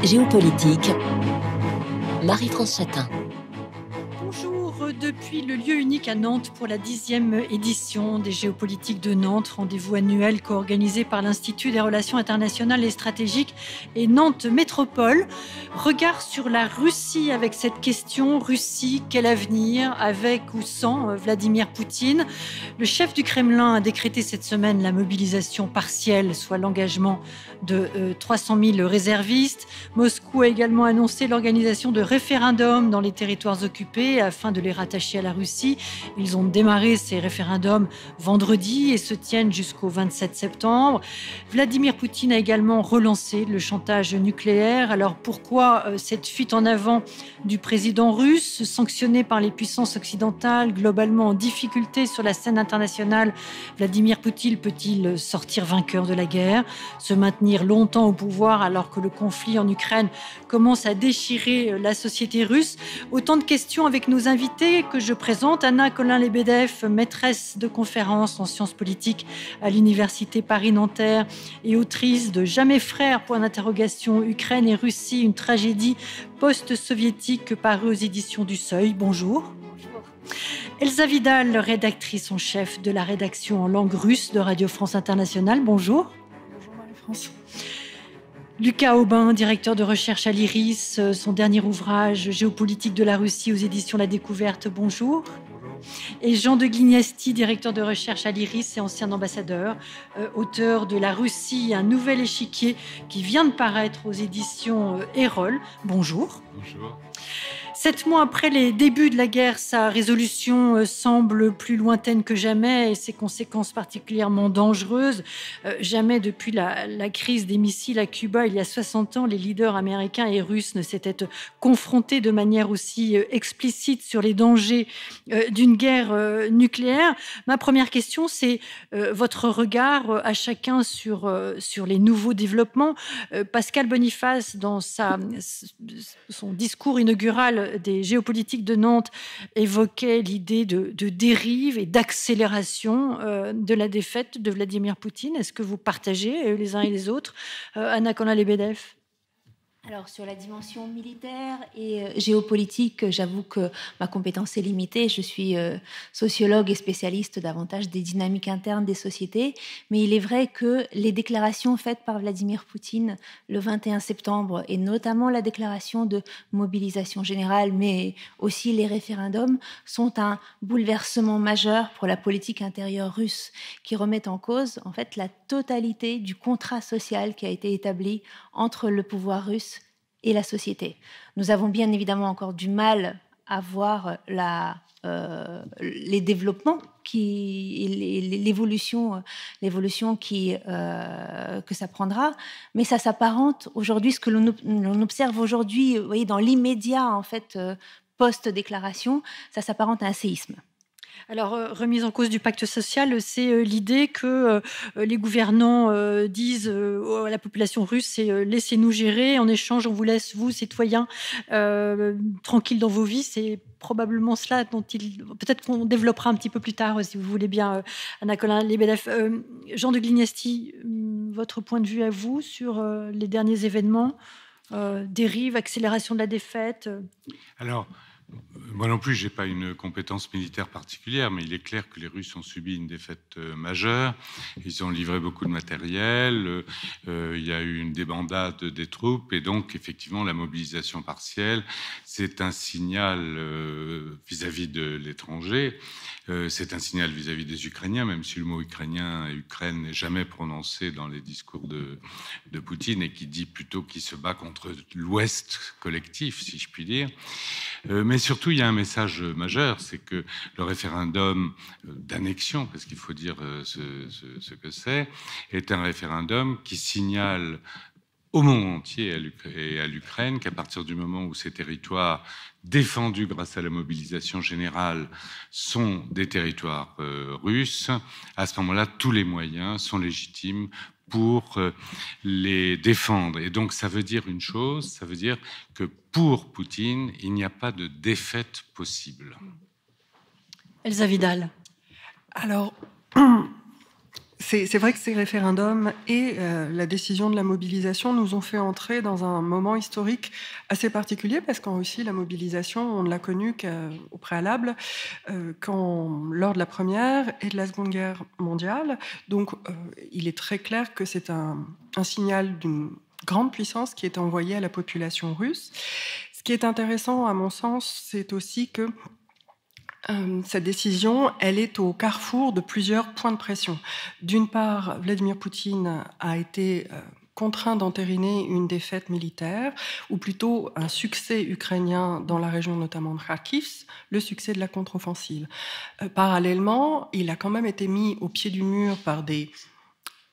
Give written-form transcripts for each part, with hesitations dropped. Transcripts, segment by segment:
Géopolitique, Marie-France Chatin. Bonjour, depuis le lieu unique à Nantes pour la 10e édition des Géopolitiques de Nantes, rendez-vous annuel co-organisé par l'Institut des Relations Internationales et Stratégiques et Nantes Métropole. Regard sur la Russie avec cette question, Russie, quel avenir, avec ou sans Vladimir Poutine? Le chef du Kremlin a décrété cette semaine la mobilisation partielle, soit l'engagement de 300 000 réservistes. Moscou a également annoncé l'organisation de référendums dans les territoires occupés afin de les rattacher à la Russie. Ils ont démarré ces référendums vendredi et se tiennent jusqu'au 27 septembre. Vladimir Poutine a également relancé le chantage nucléaire. Alors pourquoi cette fuite en avant du président russe, sanctionné par les puissances occidentales, globalement en difficulté sur la scène internationale? Vladimir Poutine peut-il sortir vainqueur de la guerre, se maintenir longtemps au pouvoir alors que le conflit en Ukraine commence à déchirer la société russe? Autant de questions avec nos invités que je présente. Anna Colin-Lebedev, maîtresse de conférences en sciences politiques à l'université Paris-Nanterre et autrice de Jamais frères, point d'interrogation, Ukraine et Russie, une tragédie post-soviétique parue aux éditions du Seuil. Bonjour. Bonjour. Elsa Vidal, rédactrice en chef de la rédaction en langue russe de Radio France Internationale. Bonjour. Bonjour Marie-France. Lucas Aubin, directeur de recherche à l'IRIS, son dernier ouvrage Géopolitique de la Russie aux éditions La Découverte. Bonjour. Et Jean de Glignasti, directeur de recherche à l'IRIS et ancien ambassadeur, auteur de La Russie, un nouvel échiquier qui vient de paraître aux éditions Erol. Bonjour. Bonjour. 7 mois après les débuts de la guerre, sa résolution semble plus lointaine que jamais et ses conséquences particulièrement dangereuses. Jamais depuis la crise des missiles à Cuba il y a 60 ans, les leaders américains et russes ne s'étaient confrontés de manière aussi explicite sur les dangers d'une guerre nucléaire. Ma première question, c'est votre regard à chacun sur les nouveaux développements. Pascal Boniface, dans son discours inaugural des géopolitiques de Nantes, évoquait l'idée de dérive et d'accélération de la défaite de Vladimir Poutine. Est-ce que vous partagez les uns et les autres? Anna Colin-Lebedev. Alors, sur la dimension militaire et géopolitique, j'avoue que ma compétence est limitée. Je suis sociologue et spécialiste davantage des dynamiques internes des sociétés. Mais il est vrai que les déclarations faites par Vladimir Poutine le 21 septembre, et notamment la déclaration de mobilisation générale, mais aussi les référendums, sont un bouleversement majeur pour la politique intérieure russe, qui remet en cause, en fait, la totalité du contrat social qui a été établi entre le pouvoir russe et la société. Nous avons bien évidemment encore du mal à voir les développements, l'évolution que ça prendra, mais ça s'apparente aujourd'hui, ce que l'on observe aujourd'hui, vous voyez, dans l'immédiat, en fait, post-déclaration, ça s'apparente à un séisme. Alors, remise en cause du pacte social, c'est l'idée que les gouvernants disent à la population russe, c'est laissez-nous gérer, en échange on vous laisse, vous, citoyens, tranquilles dans vos vies. C'est probablement cela dont peut-être qu'on développera un petit peu plus tard, si vous voulez bien, Anna Colin-Lebedev. Jean de Glignasti, votre point de vue à vous sur les derniers événements, dérive, accélération de la défaite? Alors, moi non plus, je n'ai pas une compétence militaire particulière, mais il est clair que les Russes ont subi une défaite majeure. Ils ont livré beaucoup de matériel, il y a eu une débandade des troupes, et donc effectivement la mobilisation partielle, c'est un signal vis-à-vis de l'étranger. C'est un signal vis-à-vis des Ukrainiens, même si le mot ukrainien et Ukraine n'est jamais prononcé dans les discours de Poutine, et qui dit plutôt qu'il se bat contre l'Ouest collectif, si je puis dire. Mais surtout, il y a un message majeur, c'est que le référendum d'annexion, parce qu'il faut dire ce que c'est, est un référendum qui signale au monde entier et à l'Ukraine qu'à partir du moment où ces territoires défendus grâce à la mobilisation générale sont des territoires russes, à ce moment-là, tous les moyens sont légitimes pour les défendre. Et donc, ça veut dire une chose, ça veut dire que pour Poutine, il n'y a pas de défaite possible. Elsa Vidal. Alors, c'est vrai que ces référendums et la décision de la mobilisation nous ont fait entrer dans un moment historique assez particulier, parce qu'en Russie, la mobilisation, on ne l'a connue qu'au préalable, lors de la Première et de la Seconde Guerre mondiale. Donc, il est très clair que c'est un signal d'une grande puissance qui est envoyé à la population russe. Ce qui est intéressant, à mon sens, c'est aussi que cette décision, elle est au carrefour de plusieurs points de pression. D'une part, Vladimir Poutine a été contraint d'entériner une défaite militaire, ou plutôt un succès ukrainien dans la région notamment de Kharkiv, le succès de la contre-offensive. Parallèlement, il a quand même été mis au pied du mur par des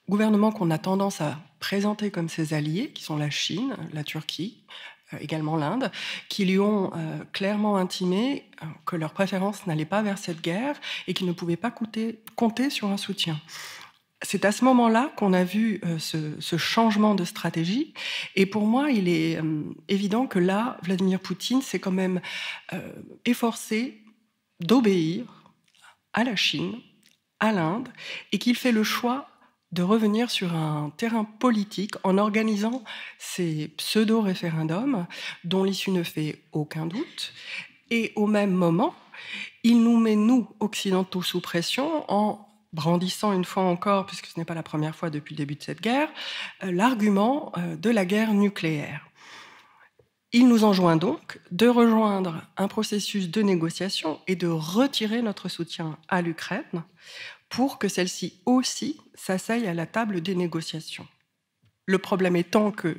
gouvernements qu'on a tendance à présenter comme ses alliés, qui sont la Chine, la Turquie, également l'Inde, qui lui ont clairement intimé que leur préférence n'allait pas vers cette guerre et qu'ils ne pouvaient pas compter sur un soutien. C'est à ce moment-là qu'on a vu ce changement de stratégie. Et pour moi, il est évident que là, Vladimir Poutine s'est quand même efforcé d'obéir à la Chine, à l'Inde, et qu'il fait le choix de revenir sur un terrain politique en organisant ces pseudo-référendums dont l'issue ne fait aucun doute. Et au même moment, il nous met, nous, occidentaux, sous pression en brandissant une fois encore, puisque ce n'est pas la première fois depuis le début de cette guerre, l'argument de la guerre nucléaire. Il nous enjoint donc de rejoindre un processus de négociation et de retirer notre soutien à l'Ukraine pour que celle-ci aussi s'asseye à la table des négociations. Le problème étant que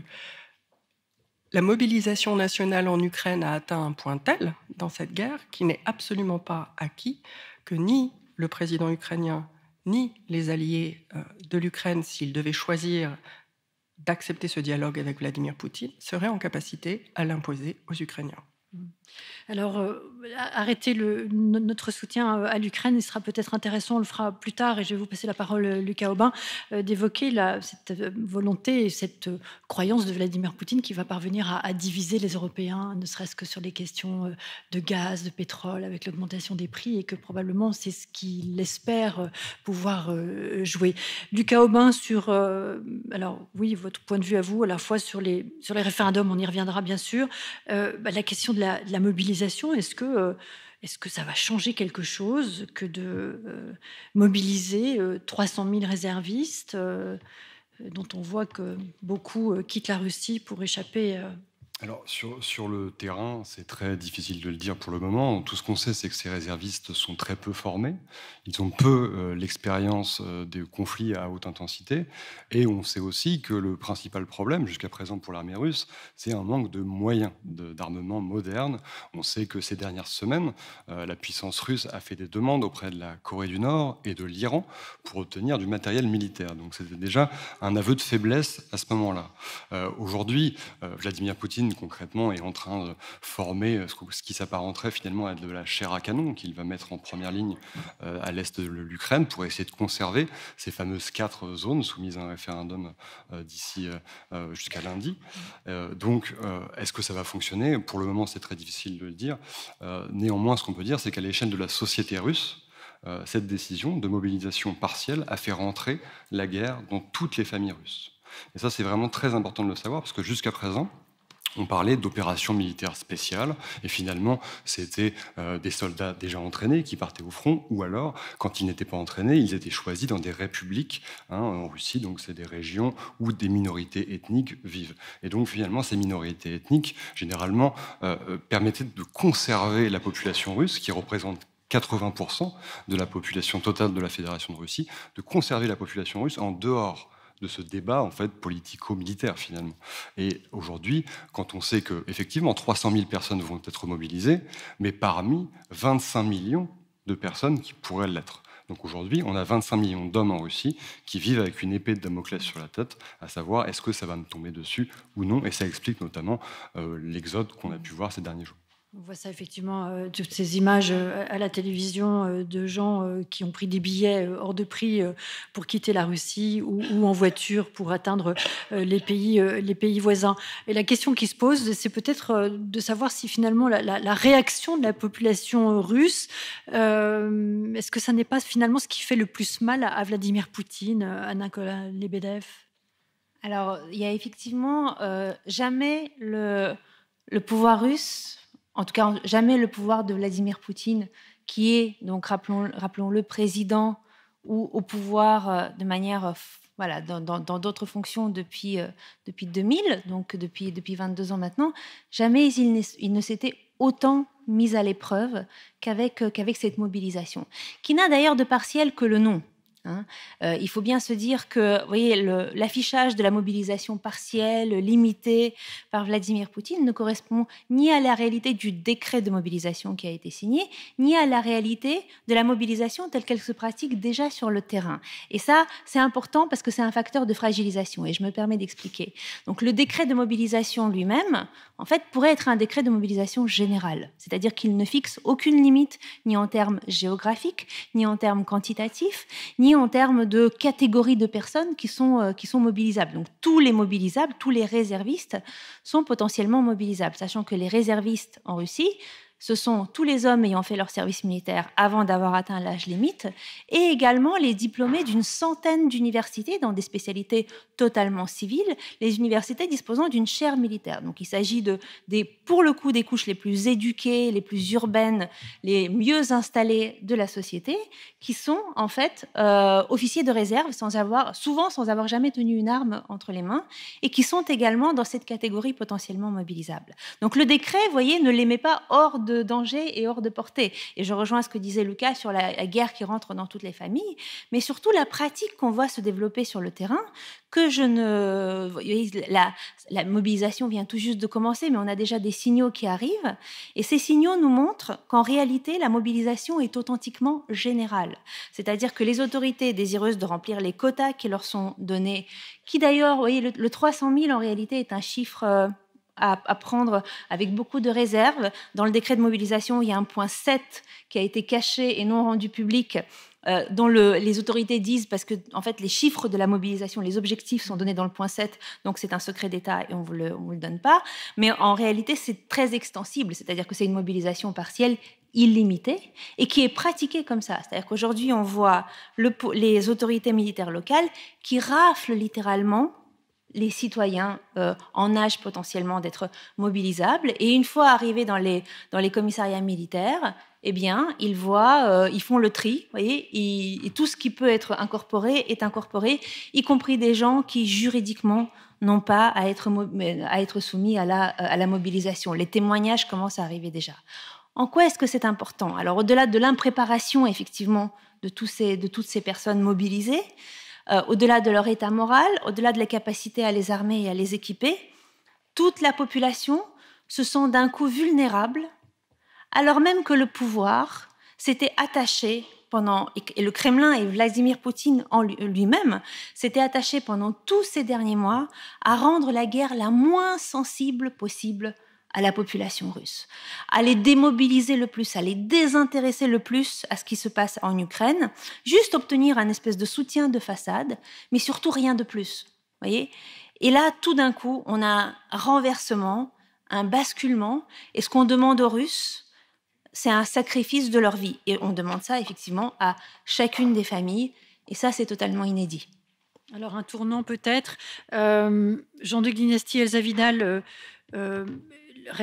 la mobilisation nationale en Ukraine a atteint un point tel dans cette guerre qu'il n'est absolument pas acquis que ni le président ukrainien ni les alliés de l'Ukraine, s'ils devaient choisir d'accepter ce dialogue avec Vladimir Poutine, seraient en capacité à l'imposer aux Ukrainiens. Alors, arrêter notre soutien à l'Ukraine, il sera peut-être intéressant, on le fera plus tard, et je vais vous passer la parole, Lucas Aubin, d'évoquer cette volonté et cette croyance de Vladimir Poutine qui va parvenir à diviser les Européens, ne serait-ce que sur les questions de gaz, de pétrole, avec l'augmentation des prix, et que probablement c'est ce qu'il espère pouvoir jouer. Lucas Aubin, sur, alors oui, votre point de vue à vous, à la fois sur les référendums, on y reviendra bien sûr, la question de la mobilisation, est-ce que ça va changer quelque chose que de mobiliser 300 000 réservistes dont on voit que beaucoup quittent la Russie pour échapper Alors, sur le terrain, c'est très difficile de le dire pour le moment. Tout ce qu'on sait, c'est que ces réservistes sont très peu formés. Ils ont peu l'expérience des conflits à haute intensité. Et on sait aussi que le principal problème, jusqu'à présent pour l'armée russe, c'est un manque de moyens d'armement moderne. On sait que ces dernières semaines, la puissance russe a fait des demandes auprès de la Corée du Nord et de l'Iran pour obtenir du matériel militaire. Donc c'était déjà un aveu de faiblesse à ce moment-là. Aujourd'hui, Vladimir Poutine, concrètement, est en train de former ce qui s'apparenterait finalement à de la chair à canon qu'il va mettre en première ligne à l'est de l'Ukraine pour essayer de conserver ces fameuses 4 zones soumises à un référendum d'ici jusqu'à lundi. Donc, est-ce que ça va fonctionner? Pour le moment, c'est très difficile de le dire. Néanmoins, ce qu'on peut dire, c'est qu'à l'échelle de la société russe, cette décision de mobilisation partielle a fait rentrer la guerre dans toutes les familles russes. Et ça, c'est vraiment très important de le savoir, parce que jusqu'à présent, on parlait d'opérations militaires spéciales, et finalement, c'était des soldats déjà entraînés qui partaient au front, ou alors, quand ils n'étaient pas entraînés, ils étaient choisis dans des républiques en Russie, donc c'est des régions où des minorités ethniques vivent. Et donc, finalement, ces minorités ethniques, généralement, permettaient de conserver la population russe, qui représente 80% de la population totale de la Fédération de Russie, de conserver la population russe en dehors de ce débat en fait politico-militaire finalement. Et aujourd'hui, quand on sait que effectivement 300 000 personnes vont être mobilisées, mais parmi 25 millions de personnes qui pourraient l'être. Donc aujourd'hui, on a 25 millions d'hommes en Russie qui vivent avec une épée de Damoclès sur la tête, à savoir est-ce que ça va me tomber dessus ou non. Et ça explique notamment l'exode qu'on a pu voir ces derniers jours. On voit ça effectivement, toutes ces images à la télévision de gens qui ont pris des billets hors de prix pour quitter la Russie ou en voiture pour atteindre les pays voisins. Et la question qui se pose, c'est peut-être de savoir si finalement la réaction de la population russe, est-ce que ça n'est pas finalement ce qui fait le plus mal à Vladimir Poutine, à Nicolas Lebedev? Alors, il y a effectivement jamais le pouvoir russe, en tout cas jamais le pouvoir de Vladimir Poutine, qui est, donc rappelons-le, président ou au pouvoir de manière, voilà, dans d'autres fonctions depuis 2000, donc depuis 22 ans maintenant, jamais il ne s'était autant mis à l'épreuve qu'avec cette mobilisation, qui n'a d'ailleurs de partiel que le nom. Il faut bien se dire que, vous voyez, l'affichage de la mobilisation partielle, limitée par Vladimir Poutine ne correspond ni à la réalité du décret de mobilisation qui a été signé, ni à la réalité de la mobilisation telle qu'elle se pratique déjà sur le terrain. Et ça, c'est important parce que c'est un facteur de fragilisation. Et je me permets d'expliquer. Donc, le décret de mobilisation lui-même, en fait, pourrait être un décret de mobilisation générale. C'est-à-dire qu'il ne fixe aucune limite, ni en termes géographiques, ni en termes quantitatifs, ni en termes de catégories de personnes qui sont mobilisables. Donc tous les mobilisables, tous les réservistes sont potentiellement mobilisables, sachant que les réservistes en Russie, ce sont tous les hommes ayant fait leur service militaire avant d'avoir atteint l'âge limite, et également les diplômés d'une centaine d'universités dans des spécialités totalement civiles, les universités disposant d'une chaire militaire. Donc il s'agit pour le coup des couches les plus éduquées, les plus urbaines, les mieux installées de la société, qui sont en fait officiers de réserve souvent sans avoir jamais tenu une arme entre les mains, et qui sont également dans cette catégorie potentiellement mobilisable. Donc le décret, vous voyez, ne les met pas hors de danger et hors de portée. Et je rejoins ce que disait Lucas sur la guerre qui rentre dans toutes les familles, mais surtout la pratique qu'on voit se développer sur le terrain, la mobilisation vient tout juste de commencer, mais on a déjà des signaux qui arrivent, et ces signaux nous montrent qu'en réalité, la mobilisation est authentiquement générale. C'est-à-dire que les autorités désireuses de remplir les quotas qui leur sont donnés, qui d'ailleurs, vous voyez, le 300 000 en réalité est un chiffre à prendre avec beaucoup de réserves. Dans le décret de mobilisation, il y a un point 7 qui a été caché et non rendu public, dont les autorités disent, parce que en fait, les chiffres de la mobilisation, les objectifs sont donnés dans le point 7, donc c'est un secret d'État et on vous le donne pas. Mais en réalité, c'est très extensible, c'est-à-dire que c'est une mobilisation partielle illimitée et qui est pratiquée comme ça. C'est-à-dire qu'aujourd'hui, on voit les autorités militaires locales qui raflent littéralement les citoyens en âge potentiellement d'être mobilisables. Et une fois arrivés dans les commissariats militaires, eh bien, ils font le tri, vous voyez, et tout ce qui peut être incorporé est incorporé, y compris des gens qui, juridiquement, n'ont pas à être soumis à la mobilisation. Les témoignages commencent à arriver déjà. En quoi est-ce que c'est important? Alors, au-delà de l'impréparation, effectivement, de toutes ces personnes mobilisées, au-delà de leur état moral, au-delà de la capacité à les armer et à les équiper, toute la population se sent d'un coup vulnérable, alors même que le pouvoir s'était attaché et le Kremlin et Vladimir Poutine en lui-même s'étaient attachés pendant tous ces derniers mois à rendre la guerre la moins sensible possible à la population russe, à les démobiliser le plus, à les désintéresser le plus à ce qui se passe en Ukraine, juste obtenir un espèce de soutien de façade, mais surtout rien de plus. Voyez ? Et là, tout d'un coup, on a un renversement, un basculement, et ce qu'on demande aux Russes, c'est un sacrifice de leur vie. Et on demande ça, effectivement, à chacune des familles, et ça, c'est totalement inédit. Alors, un tournant peut-être. Jean-Luc Dynastie, Elsa Vidal,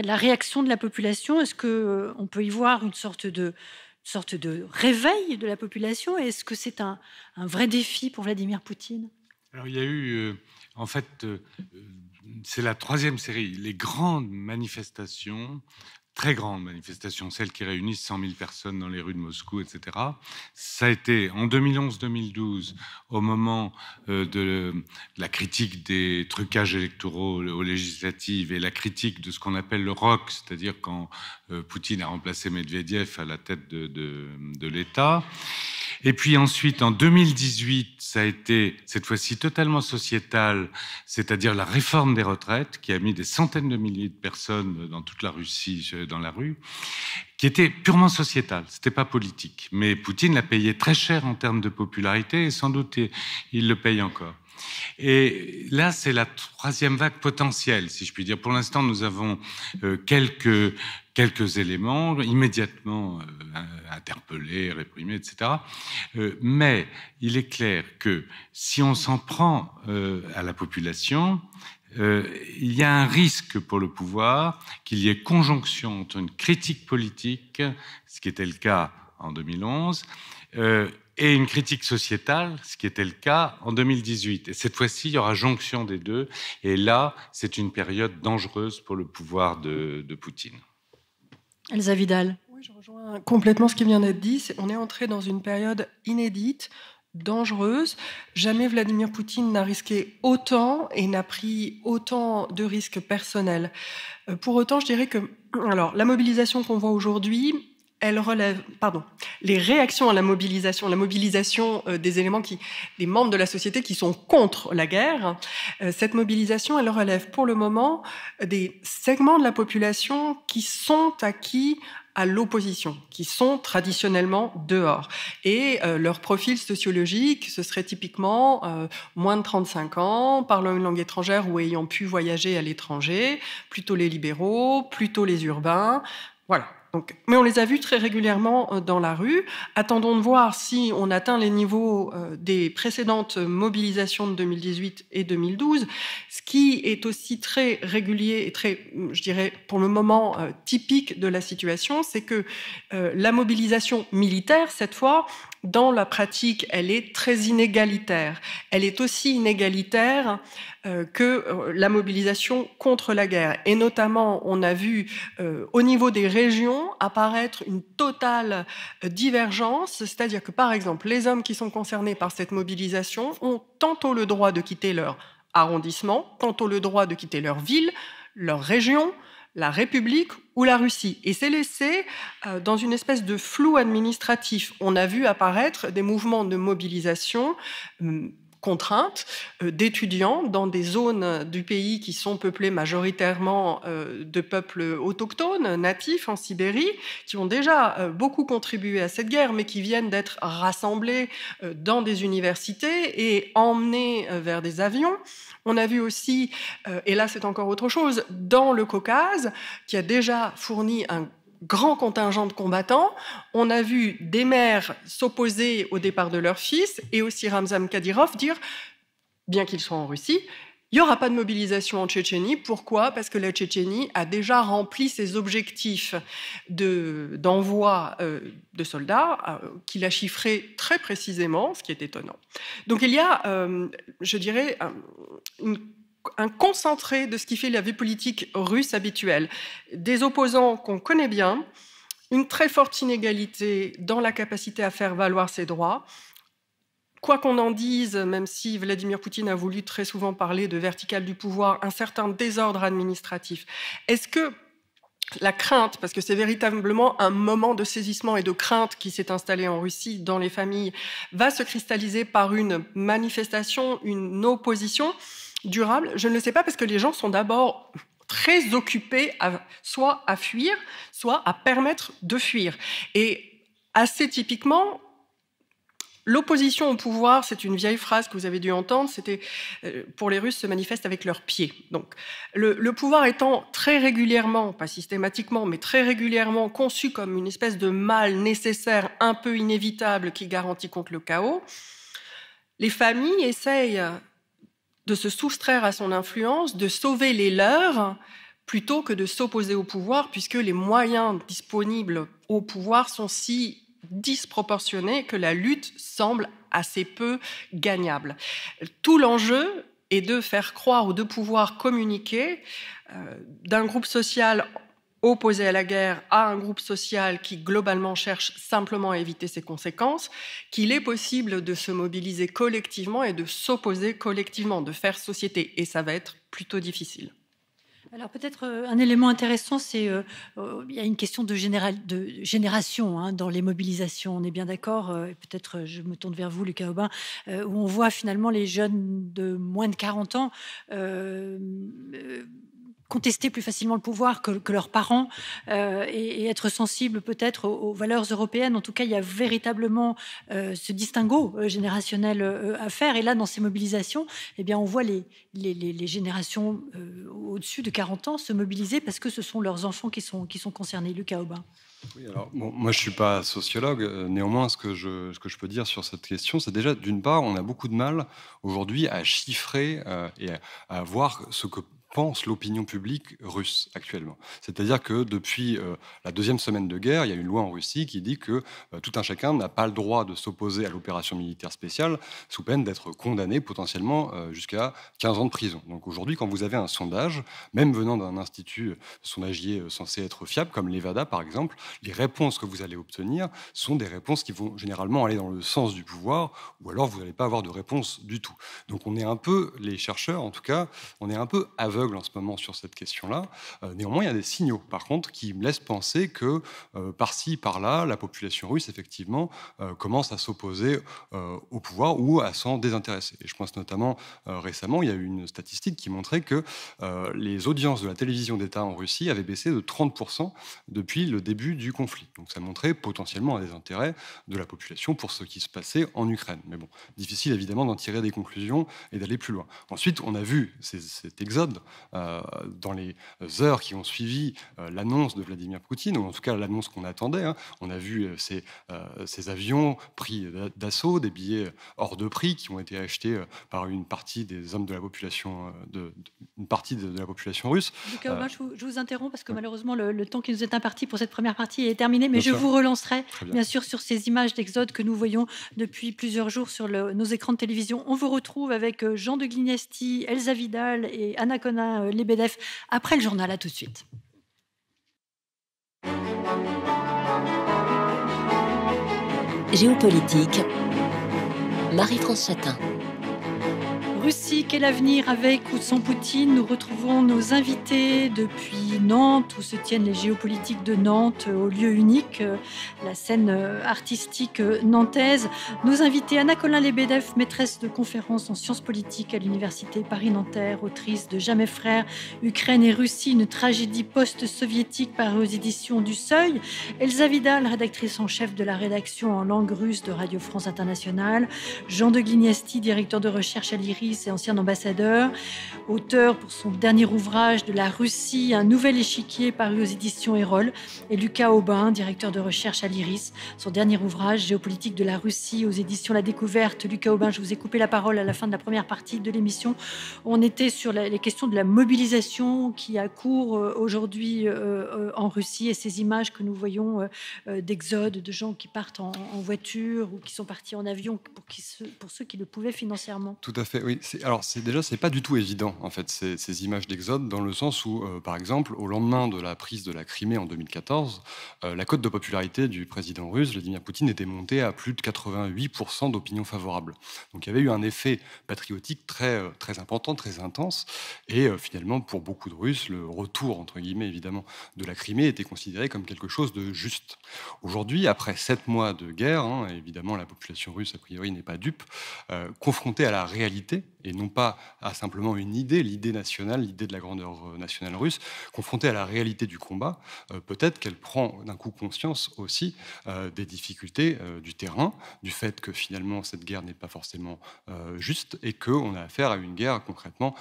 la réaction de la population, est-ce qu'on peut y voir une sorte de réveil de la population? Est-ce que c'est un vrai défi pour Vladimir Poutine? Alors, il y a eu, en fait, c'est la troisième série, les grandes manifestations, très grandes manifestations, celles qui réunissent 100 000 personnes dans les rues de Moscou, etc. Ça a été en 2011-2012, au moment de la critique des trucages électoraux aux législatives et la critique de ce qu'on appelle le ROC, c'est-à-dire quand Poutine a remplacé Medvedev à la tête de l'État. Et puis ensuite, en 2018, ça a été cette fois-ci totalement sociétal, c'est-à-dire la réforme des retraites, qui a mis des centaines de milliers de personnes dans toute la Russie dans la rue, qui était purement sociétal, c'était pas politique. Mais Poutine l'a payé très cher en termes de popularité, et sans doute il le paye encore. Et là, c'est la troisième vague potentielle, si je puis dire. Pour l'instant, nous avons quelques éléments immédiatement interpellés, réprimés, etc. Mais il est clair que si on s'en prend à la population, il y a un risque pour le pouvoir qu'il y ait conjonction entre une critique politique, ce qui était le cas en 2011, et une critique sociétale, ce qui était le cas en 2018. Et cette fois-ci, il y aura jonction des deux. Et là, c'est une période dangereuse pour le pouvoir de Poutine. Elsa Vidal. Oui, je rejoins complètement ce qui vient d'être dit. On est entré dans une période inédite, dangereuse. Jamais Vladimir Poutine n'a risqué autant et n'a pris autant de risques personnels. Pour autant, je dirais que alors, la mobilisation qu'on voit aujourd'hui, elle relève, les réactions à la mobilisation des éléments des membres de la société qui sont contre la guerre, cette mobilisation, elle relève pour le moment des segments de la population qui sont acquis à l'opposition, qui sont traditionnellement dehors. Et leur profil sociologique, ce serait typiquement moins de 35 ans, parlant une langue étrangère ou ayant pu voyager à l'étranger, plutôt les libéraux, plutôt les urbains, voilà. Donc, mais on les a vus très régulièrement dans la rue. Attendons de voir si on atteint les niveaux des précédentes mobilisations de 2018 et 2012. Ce qui est aussi très régulier et très, je dirais, pour le moment typique de la situation, c'est que la mobilisation militaire, cette fois, dans la pratique, elle est très inégalitaire. Elle est aussi inégalitaire que la mobilisation contre la guerre. Et notamment, on a vu au niveau des régions apparaître une totale divergence, c'est-à-dire que, par exemple, les hommes qui sont concernés par cette mobilisation ont tantôt le droit de quitter leur arrondissement, tantôt le droit de quitter leur ville, leur région, la République ou la Russie. Et c'est laissé dans une espèce de flou administratif. On a vu apparaître des mouvements de mobilisation contraintes d'étudiants dans des zones du pays qui sont peuplées majoritairement de peuples autochtones, natifs en Sibérie, qui ont déjà beaucoup contribué à cette guerre, mais qui viennent d'être rassemblés dans des universités et emmenés vers des avions. On a vu aussi, et là c'est encore autre chose, dans le Caucase, qui a déjà fourni un grand contingent de combattants, on a vu des mères s'opposer au départ de leurs fils et aussi Ramzan Kadyrov dire, bien qu'il soit en Russie, il n'y aura pas de mobilisation en Tchétchénie. Pourquoi ? Parce que la Tchétchénie a déjà rempli ses objectifs d'envoi de soldats, qu'il a chiffrés très précisément, ce qui est étonnant. Donc il y a, je dirais, un concentré de ce qui fait la vie politique russe habituelle. Des opposants qu'on connaît bien, une très forte inégalité dans la capacité à faire valoir ses droits. Quoi qu'on en dise, même si Vladimir Poutine a voulu très souvent parler de verticale du pouvoir, un certain désordre administratif. Est-ce que la crainte, parce que c'est véritablement un moment de saisissement et de crainte qui s'est installé en Russie dans les familles, va se cristalliser par une manifestation, une opposition durable? Je ne le sais pas, parce que les gens sont d'abord très occupés soit à fuir, soit à permettre de fuir. Et assez typiquement, l'opposition au pouvoir, c'est une vieille phrase que vous avez dû entendre, c'était pour les Russes se manifeste avec leurs pieds. Donc, le pouvoir étant très régulièrement, pas systématiquement, mais très régulièrement conçu comme une espèce de mal nécessaire, un peu inévitable, qui garantit contre le chaos, les familles essayent de se soustraire à son influence, de sauver les leurs, plutôt que de s'opposer au pouvoir, puisque les moyens disponibles au pouvoir sont si disproportionnés que la lutte semble assez peu gagnable. Tout l'enjeu est de faire croire ou de pouvoir communiquer d'un groupe social opposé à la guerre à un groupe social qui globalement cherche simplement à éviter ses conséquences, qu'il est possible de se mobiliser collectivement et de s'opposer collectivement, de faire société. Et ça va être plutôt difficile. Alors peut-être un élément intéressant, c'est il y a une question de génération hein, dans les mobilisations. On est bien d'accord. Peut-être je me tourne vers vous, Lucas Aubin, où on voit finalement les jeunes de moins de 40 ans contester plus facilement le pouvoir que leurs parents et être sensibles peut-être aux valeurs européennes. En tout cas, il y a véritablement ce distinguo générationnel à faire. Et là, dans ces mobilisations, eh bien, on voit les générations au-dessus de 40 ans se mobiliser parce que ce sont leurs enfants qui sont concernés. Lucas Aubin. Oui, alors, bon, moi, je ne suis pas sociologue. Néanmoins, ce que je peux dire sur cette question, c'est déjà, d'une part, on a beaucoup de mal aujourd'hui à chiffrer et à voir ce que pense l'opinion publique russe actuellement. C'est-à-dire que depuis la deuxième semaine de guerre, il y a une loi en Russie qui dit que tout un chacun n'a pas le droit de s'opposer à l'opération militaire spéciale sous peine d'être condamné potentiellement jusqu'à 15 ans de prison. Donc aujourd'hui, quand vous avez un sondage, même venant d'un institut sondagier censé être fiable, comme l'Evada par exemple, les réponses que vous allez obtenir sont des réponses qui vont généralement aller dans le sens du pouvoir, ou alors vous n'allez pas avoir de réponse du tout. Donc on est un peu, les chercheurs en tout cas, on est un peu aveugles en ce moment sur cette question-là. Néanmoins, il y a des signaux, par contre, qui me laissent penser que par-ci, par-là, la population russe, effectivement, commence à s'opposer au pouvoir ou à s'en désintéresser. Et je pense notamment, récemment, il y a eu une statistique qui montrait que les audiences de la télévision d'État en Russie avaient baissé de 30% depuis le début du conflit. Donc ça montrait potentiellement un désintérêt de la population pour ce qui se passait en Ukraine. Mais bon, difficile évidemment d'en tirer des conclusions et d'aller plus loin. Ensuite, on a vu cet exode dans les heures qui ont suivi l'annonce de Vladimir Poutine, ou en tout cas l'annonce qu'on attendait. Hein. On a vu ces avions pris d'assaut, des billets hors de prix qui ont été achetés par une partie des hommes de la population, une partie de la population russe. Lucas Aubin, je vous interromps parce que malheureusement le temps qui nous est imparti pour cette première partie est terminé, mais je vous relancerai bien sûr sur ces images d'exode que nous voyons depuis plusieurs jours sur nos écrans de télévision. On vous retrouve avec Jean de Glignesti, Elsa Vidal et Anna Lebedev après le journal. À tout de suite. Géopolitique, Marie-France Chatin. Russie, quel avenir avec ou sans Poutine? Nous retrouvons nos invités depuis Nantes, où se tiennent les géopolitiques de Nantes, au lieu unique, la scène artistique nantaise. Nos invités, Anna Lebedev, maîtresse de conférences en sciences politiques à l'université Paris-Nanterre, autrice de Jamais frères, Ukraine et Russie, une tragédie post-soviétique parue aux éditions du Seuil. Elsa Vidal, rédactrice en chef de la rédaction en langue russe de Radio France Internationale. Jean de Glignesti, directeur de recherche à l'IRIS et ancien ambassadeur, auteur pour son dernier ouvrage de la Russie, un nouvel échiquier paru aux éditions Erol, et Lucas Aubin, directeur de recherche à l'IRIS, son dernier ouvrage Géopolitique de la Russie aux éditions La Découverte. Lucas Aubin, je vous ai coupé la parole à la fin de la première partie de l'émission. On était sur les questions de la mobilisation qui a cours aujourd'hui en Russie et ces images que nous voyons d'exode, de gens qui partent en voiture ou qui sont partis en avion pour ceux qui le pouvaient financièrement. Tout à fait, oui. C'est pas du tout évident, en fait, ces images d'exode, dans le sens où, par exemple, au lendemain de la prise de la Crimée en 2014, la cote de popularité du président russe, Vladimir Poutine, était montée à plus de 88% d'opinion favorable. Donc il y avait eu un effet patriotique très, très important, très intense, et finalement, pour beaucoup de Russes, le retour, entre guillemets, évidemment, de la Crimée était considéré comme quelque chose de juste. Aujourd'hui, après 7 mois de guerre, hein, évidemment, la population russe, a priori, n'est pas dupe, confrontée à la réalité, et non pas à simplement une idée, l'idée nationale, l'idée de la grandeur nationale russe, confrontée à la réalité du combat, peut-être qu'elle prend d'un coup conscience aussi des difficultés du terrain, du fait que finalement cette guerre n'est pas forcément juste, et qu'on a affaire à une guerre concrètement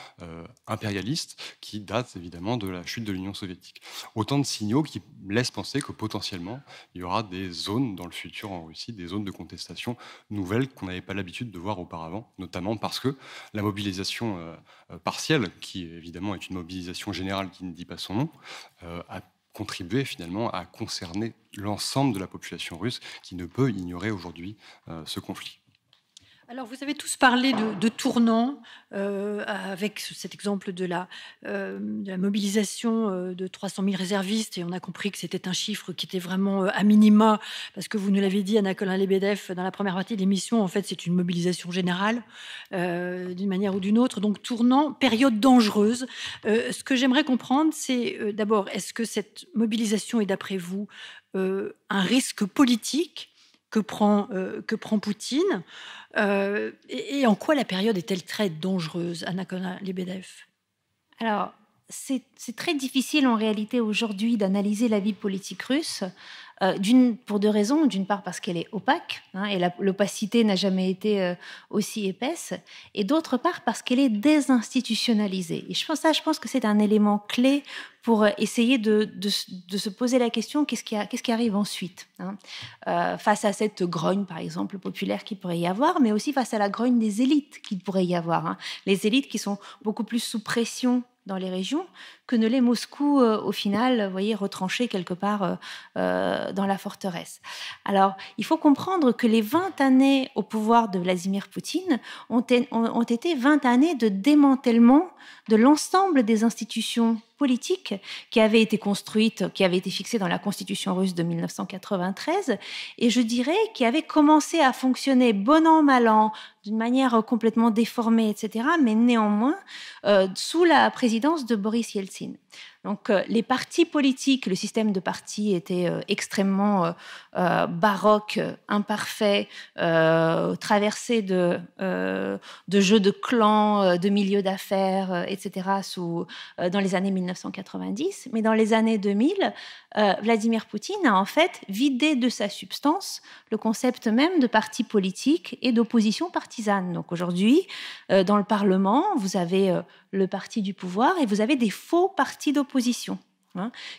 impérialiste qui date évidemment de la chute de l'Union soviétique. Autant de signaux qui laissent penser que potentiellement il y aura des zones dans le futur en Russie, des zones de contestation nouvelles qu'on n'avait pas l'habitude de voir auparavant, notamment parce que la mobilisation partielle, qui évidemment est une mobilisation générale qui ne dit pas son nom, a contribué finalement à concerner l'ensemble de la population russe qui ne peut ignorer aujourd'hui ce conflit. Alors, vous avez tous parlé de tournant, avec cet exemple de la mobilisation de 300 000 réservistes, et on a compris que c'était un chiffre qui était vraiment à minima, parce que vous nous l'avez dit, Anna Colin-Lebedev, dans la première partie de l'émission, en fait, c'est une mobilisation générale, d'une manière ou d'une autre. Donc, tournant, période dangereuse. Ce que j'aimerais comprendre, c'est d'abord, est-ce que cette mobilisation est, d'après vous, un risque politique que prend Poutine, et en quoi la période est-elle très dangereuse, Anna Colin-Lebedev? Alors, c'est très difficile en réalité aujourd'hui d'analyser la vie politique russe, pour deux raisons. D'une part parce qu'elle est opaque, et l'opacité n'a jamais été aussi épaisse, et d'autre part parce qu'elle est désinstitutionnalisée. Et je pense que c'est un élément clé pour essayer de se poser la question, qu'est-ce qui arrive ensuite, face à cette grogne, par exemple, populaire qu'il pourrait y avoir, mais aussi face à la grogne des élites qu'il pourrait y avoir. Les élites qui sont beaucoup plus sous pression dans les régions que ne l'est Moscou, au final, vous voyez, retranché quelque part dans la forteresse. Alors, il faut comprendre que les 20 années au pouvoir de Vladimir Poutine ont été 20 années de démantèlement de l'ensemble des institutions politiques qui avaient été construites, qui avaient été fixées dans la Constitution russe de 1993, et je dirais qui avaient commencé à fonctionner bon an, mal an, d'une manière complètement déformée, etc., mais néanmoins sous la présidence de Boris Yeltsin. Donc, les partis politiques, le système de partis était extrêmement baroque, imparfait, traversé de jeux de clans, de milieux d'affaires, etc., dans les années 1990. Mais dans les années 2000, Vladimir Poutine a en fait vidé de sa substance le concept même de parti politique et d'opposition partisane. Donc aujourd'hui, dans le Parlement, vous avez le parti du pouvoir et vous avez des faux partis d'opposition,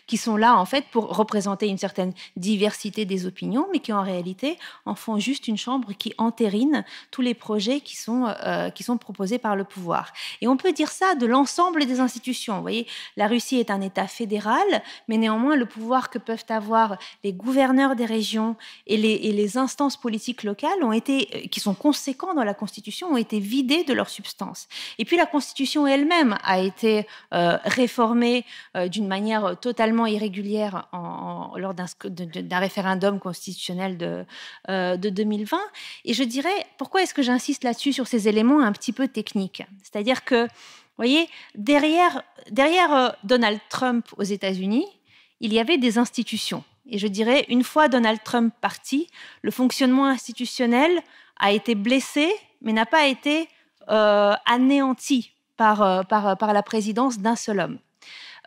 qui sont là en fait pour représenter une certaine diversité des opinions, mais qui en réalité en font juste une chambre qui entérine tous les projets qui sont proposés par le pouvoir. Et on peut dire ça de l'ensemble des institutions. Vous voyez, la Russie est un État fédéral, mais néanmoins le pouvoir que peuvent avoir les gouverneurs des régions et les instances politiques locales qui sont conséquents dans la Constitution, ont été vidés de leur substance. Et puis la Constitution elle-même a été réformée d'une manière totalement irrégulière lors d'un référendum constitutionnel de 2020. Et je dirais, pourquoi est-ce que j'insiste là-dessus, sur ces éléments un petit peu techniques? C'est-à-dire que, vous voyez, derrière Donald Trump aux États-Unis, il y avait des institutions. Et je dirais, une fois Donald Trump parti, le fonctionnement institutionnel a été blessé, mais n'a pas été anéanti par la présidence d'un seul homme.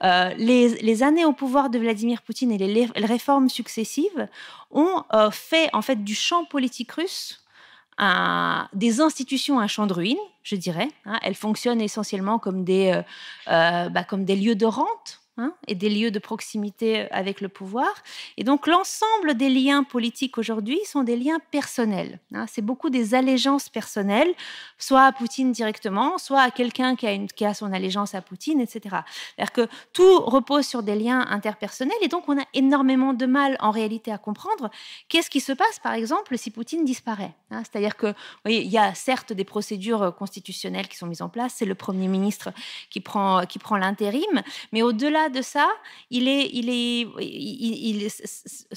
Les années au pouvoir de Vladimir Poutine et les réformes successives ont fait en fait du champ politique russe des institutions un champ de ruines, je dirais. Elles fonctionnent essentiellement comme des lieux de rente, et des lieux de proximité avec le pouvoir. Et donc, l'ensemble des liens politiques aujourd'hui sont des liens personnels. C'est beaucoup des allégeances personnelles, soit à Poutine directement, soit à quelqu'un qui a son allégeance à Poutine, etc. C'est-à-dire que tout repose sur des liens interpersonnels, et donc on a énormément de mal, en réalité, à comprendre qu'est-ce qui se passe, par exemple, si Poutine disparaît. C'est-à-dire que, vous voyez, il y a certes des procédures constitutionnelles qui sont mises en place, c'est le Premier ministre qui prend l'intérim, mais au-delà de ça, vous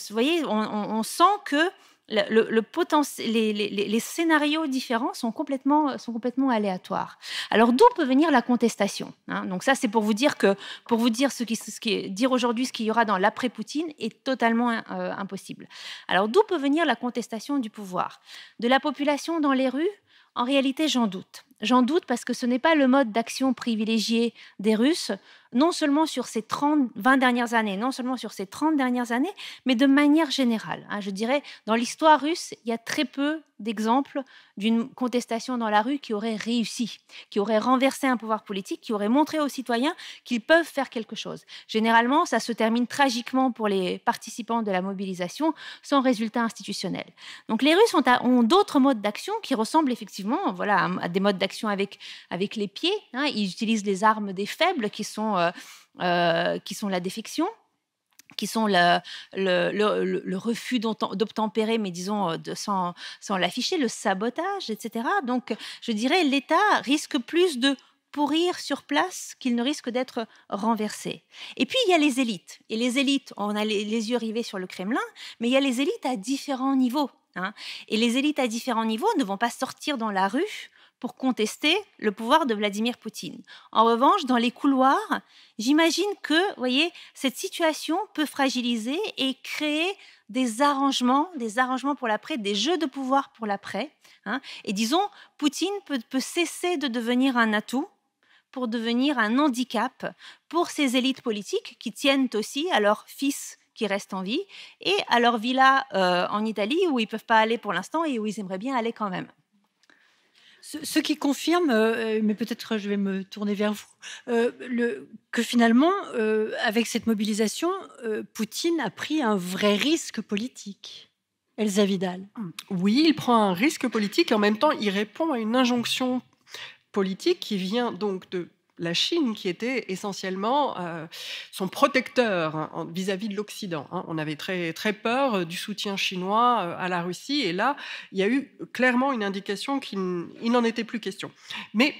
voyez, on sent que les scénarios différents sont complètement aléatoires. Alors d'où peut venir la contestation, Donc ça, c'est pour vous dire dire aujourd'hui ce qu'il y aura dans l'après-Poutine est totalement impossible. Alors d'où peut venir la contestation du pouvoir? De la population dans les rues? En réalité, j'en doute. J'en doute parce que ce n'est pas le mode d'action privilégié des Russes, non seulement sur ces 20 dernières années, non seulement sur ces 30 dernières années, mais de manière générale. Je dirais, dans l'histoire russe, il y a très peu d'exemples d'une contestation dans la rue qui aurait réussi, qui aurait renversé un pouvoir politique, qui aurait montré aux citoyens qu'ils peuvent faire quelque chose. Généralement, ça se termine tragiquement pour les participants de la mobilisation, sans résultat institutionnel. Donc les Russes ont d'autres modes d'action qui ressemblent effectivement à des modes d'action avec les pieds. Ils utilisent les armes des faibles qui sont la défection, qui sont le refus d'obtempérer, mais disons sans l'afficher, le sabotage, etc. Donc, je dirais, l'État risque plus de pourrir sur place qu'il ne risque d'être renversé. Et puis, il y a les élites. Et les élites, on a les yeux rivés sur le Kremlin, mais il y a les élites à différents niveaux. Et les élites à différents niveaux ne vont pas sortir dans la rue pour contester le pouvoir de Vladimir Poutine. En revanche, dans les couloirs, j'imagine que, vous voyez, cette situation peut fragiliser et créer des arrangements pour l'après, des jeux de pouvoir pour l'après. Et disons, Poutine peut cesser de devenir un atout pour devenir un handicap pour ces élites politiques qui tiennent aussi à leur fils qui reste en vie et à leur villa en Italie où ils ne peuvent pas aller pour l'instant et où ils aimeraient bien aller quand même. Ce qui confirme, mais peut-être je vais me tourner vers vous, que finalement, avec cette mobilisation, Poutine a pris un vrai risque politique. Elsa Vidal. Oui, il prend un risque politique et en même temps, il répond à une injonction politique qui vient donc de la Chine, qui était essentiellement son protecteur vis-à-vis de l'Occident. On avait très, très peur du soutien chinois à la Russie, et là, il y a eu clairement une indication qu'il n'en était plus question. Mais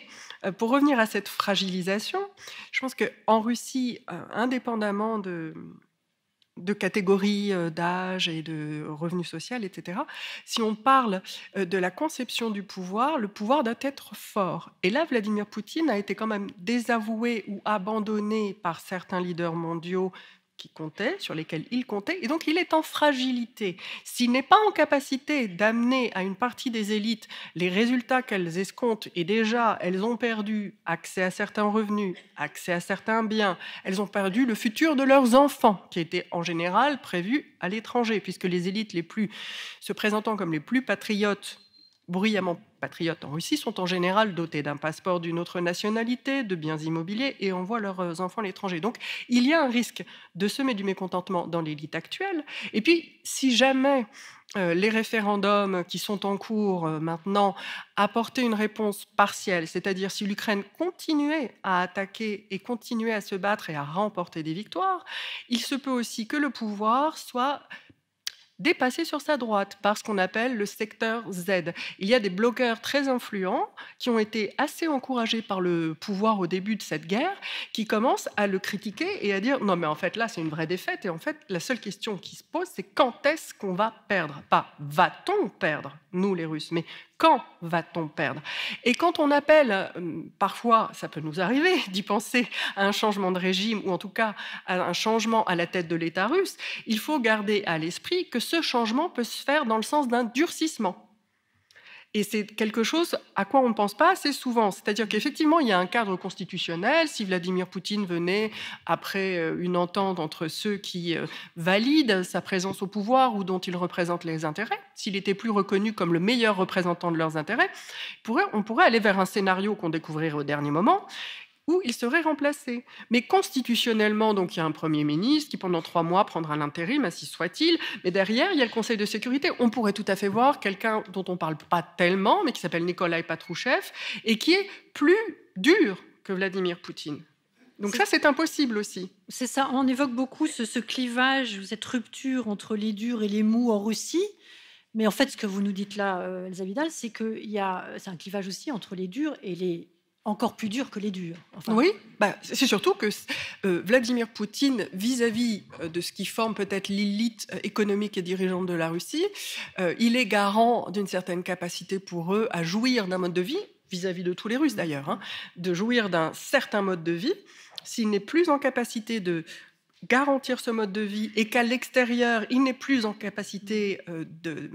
pour revenir à cette fragilisation, je pense qu'en Russie, indépendamment de catégories d'âge et de revenus sociaux, etc. Si on parle de la conception du pouvoir, le pouvoir doit être fort. Et là, Vladimir Poutine a été quand même désavoué ou abandonné par certains leaders mondiaux qui comptaient, sur lesquels il comptait, et donc il est en fragilité. S'il n'est pas en capacité d'amener à une partie des élites les résultats qu'elles escomptent, et déjà elles ont perdu accès à certains revenus, accès à certains biens, elles ont perdu le futur de leurs enfants, qui était en général prévu à l'étranger, puisque les élites les plus se présentant comme les plus patriotes, bruyamment patriotes en Russie, sont en général dotés d'un passeport d'une autre nationalité, de biens immobiliers, et envoient leurs enfants à l'étranger. Donc, il y a un risque de semer du mécontentement dans l'élite actuelle. Et puis, si jamais les référendums qui sont en cours maintenant apportaient une réponse partielle, c'est-à-dire si l'Ukraine continuait à attaquer et continuait à se battre et à remporter des victoires, il se peut aussi que le pouvoir soit dépassé sur sa droite par ce qu'on appelle le secteur Z. Il y a des blogueurs très influents qui ont été assez encouragés par le pouvoir au début de cette guerre, qui commencent à le critiquer et à dire non mais en fait là c'est une vraie défaite, et en fait la seule question qui se pose c'est quand est-ce qu'on va perdre, pas va-t-on perdre nous les Russes, mais quand va-t-on perdre? Et quand on appelle, parfois, ça peut nous arriver d'y penser à un changement de régime, ou en tout cas à un changement à la tête de l'État russe, il faut garder à l'esprit que ce changement peut se faire dans le sens d'un durcissement. Et c'est quelque chose à quoi on ne pense pas assez souvent. C'est-à-dire qu'effectivement, il y a un cadre constitutionnel. Si Vladimir Poutine venait, après une entente entre ceux qui valident sa présence au pouvoir ou dont il représente les intérêts, s'il était plus reconnu comme le meilleur représentant de leurs intérêts, on pourrait aller vers un scénario qu'on découvrirait au dernier moment, où il serait remplacé. Mais constitutionnellement, donc, il y a un Premier ministre qui, pendant 3 mois, prendra l'intérim, ainsi soit-il. Mais derrière, il y a le Conseil de sécurité. On pourrait tout à fait voir quelqu'un dont on ne parle pas tellement, mais qui s'appelle Nikolai Patrouchev, et qui est plus dur que Vladimir Poutine. Donc ça, c'est impossible aussi. C'est ça, on évoque beaucoup ce clivage, cette rupture entre les durs et les mous en Russie. Mais en fait, ce que vous nous dites là, Elsa Vidal, c'est un clivage aussi entre les durs et les encore plus durs que les durs. Enfin. Oui, c'est surtout que Vladimir Poutine, vis-à-vis de ce qui forme peut-être l'élite économique et dirigeante de la Russie, il est garant d'une certaine capacité pour eux à jouir d'un mode de vie, vis-à-vis de tous les Russes d'ailleurs, de jouir d'un certain mode de vie. S'il n'est plus en capacité de garantir ce mode de vie et qu'à l'extérieur, il n'est plus en capacité de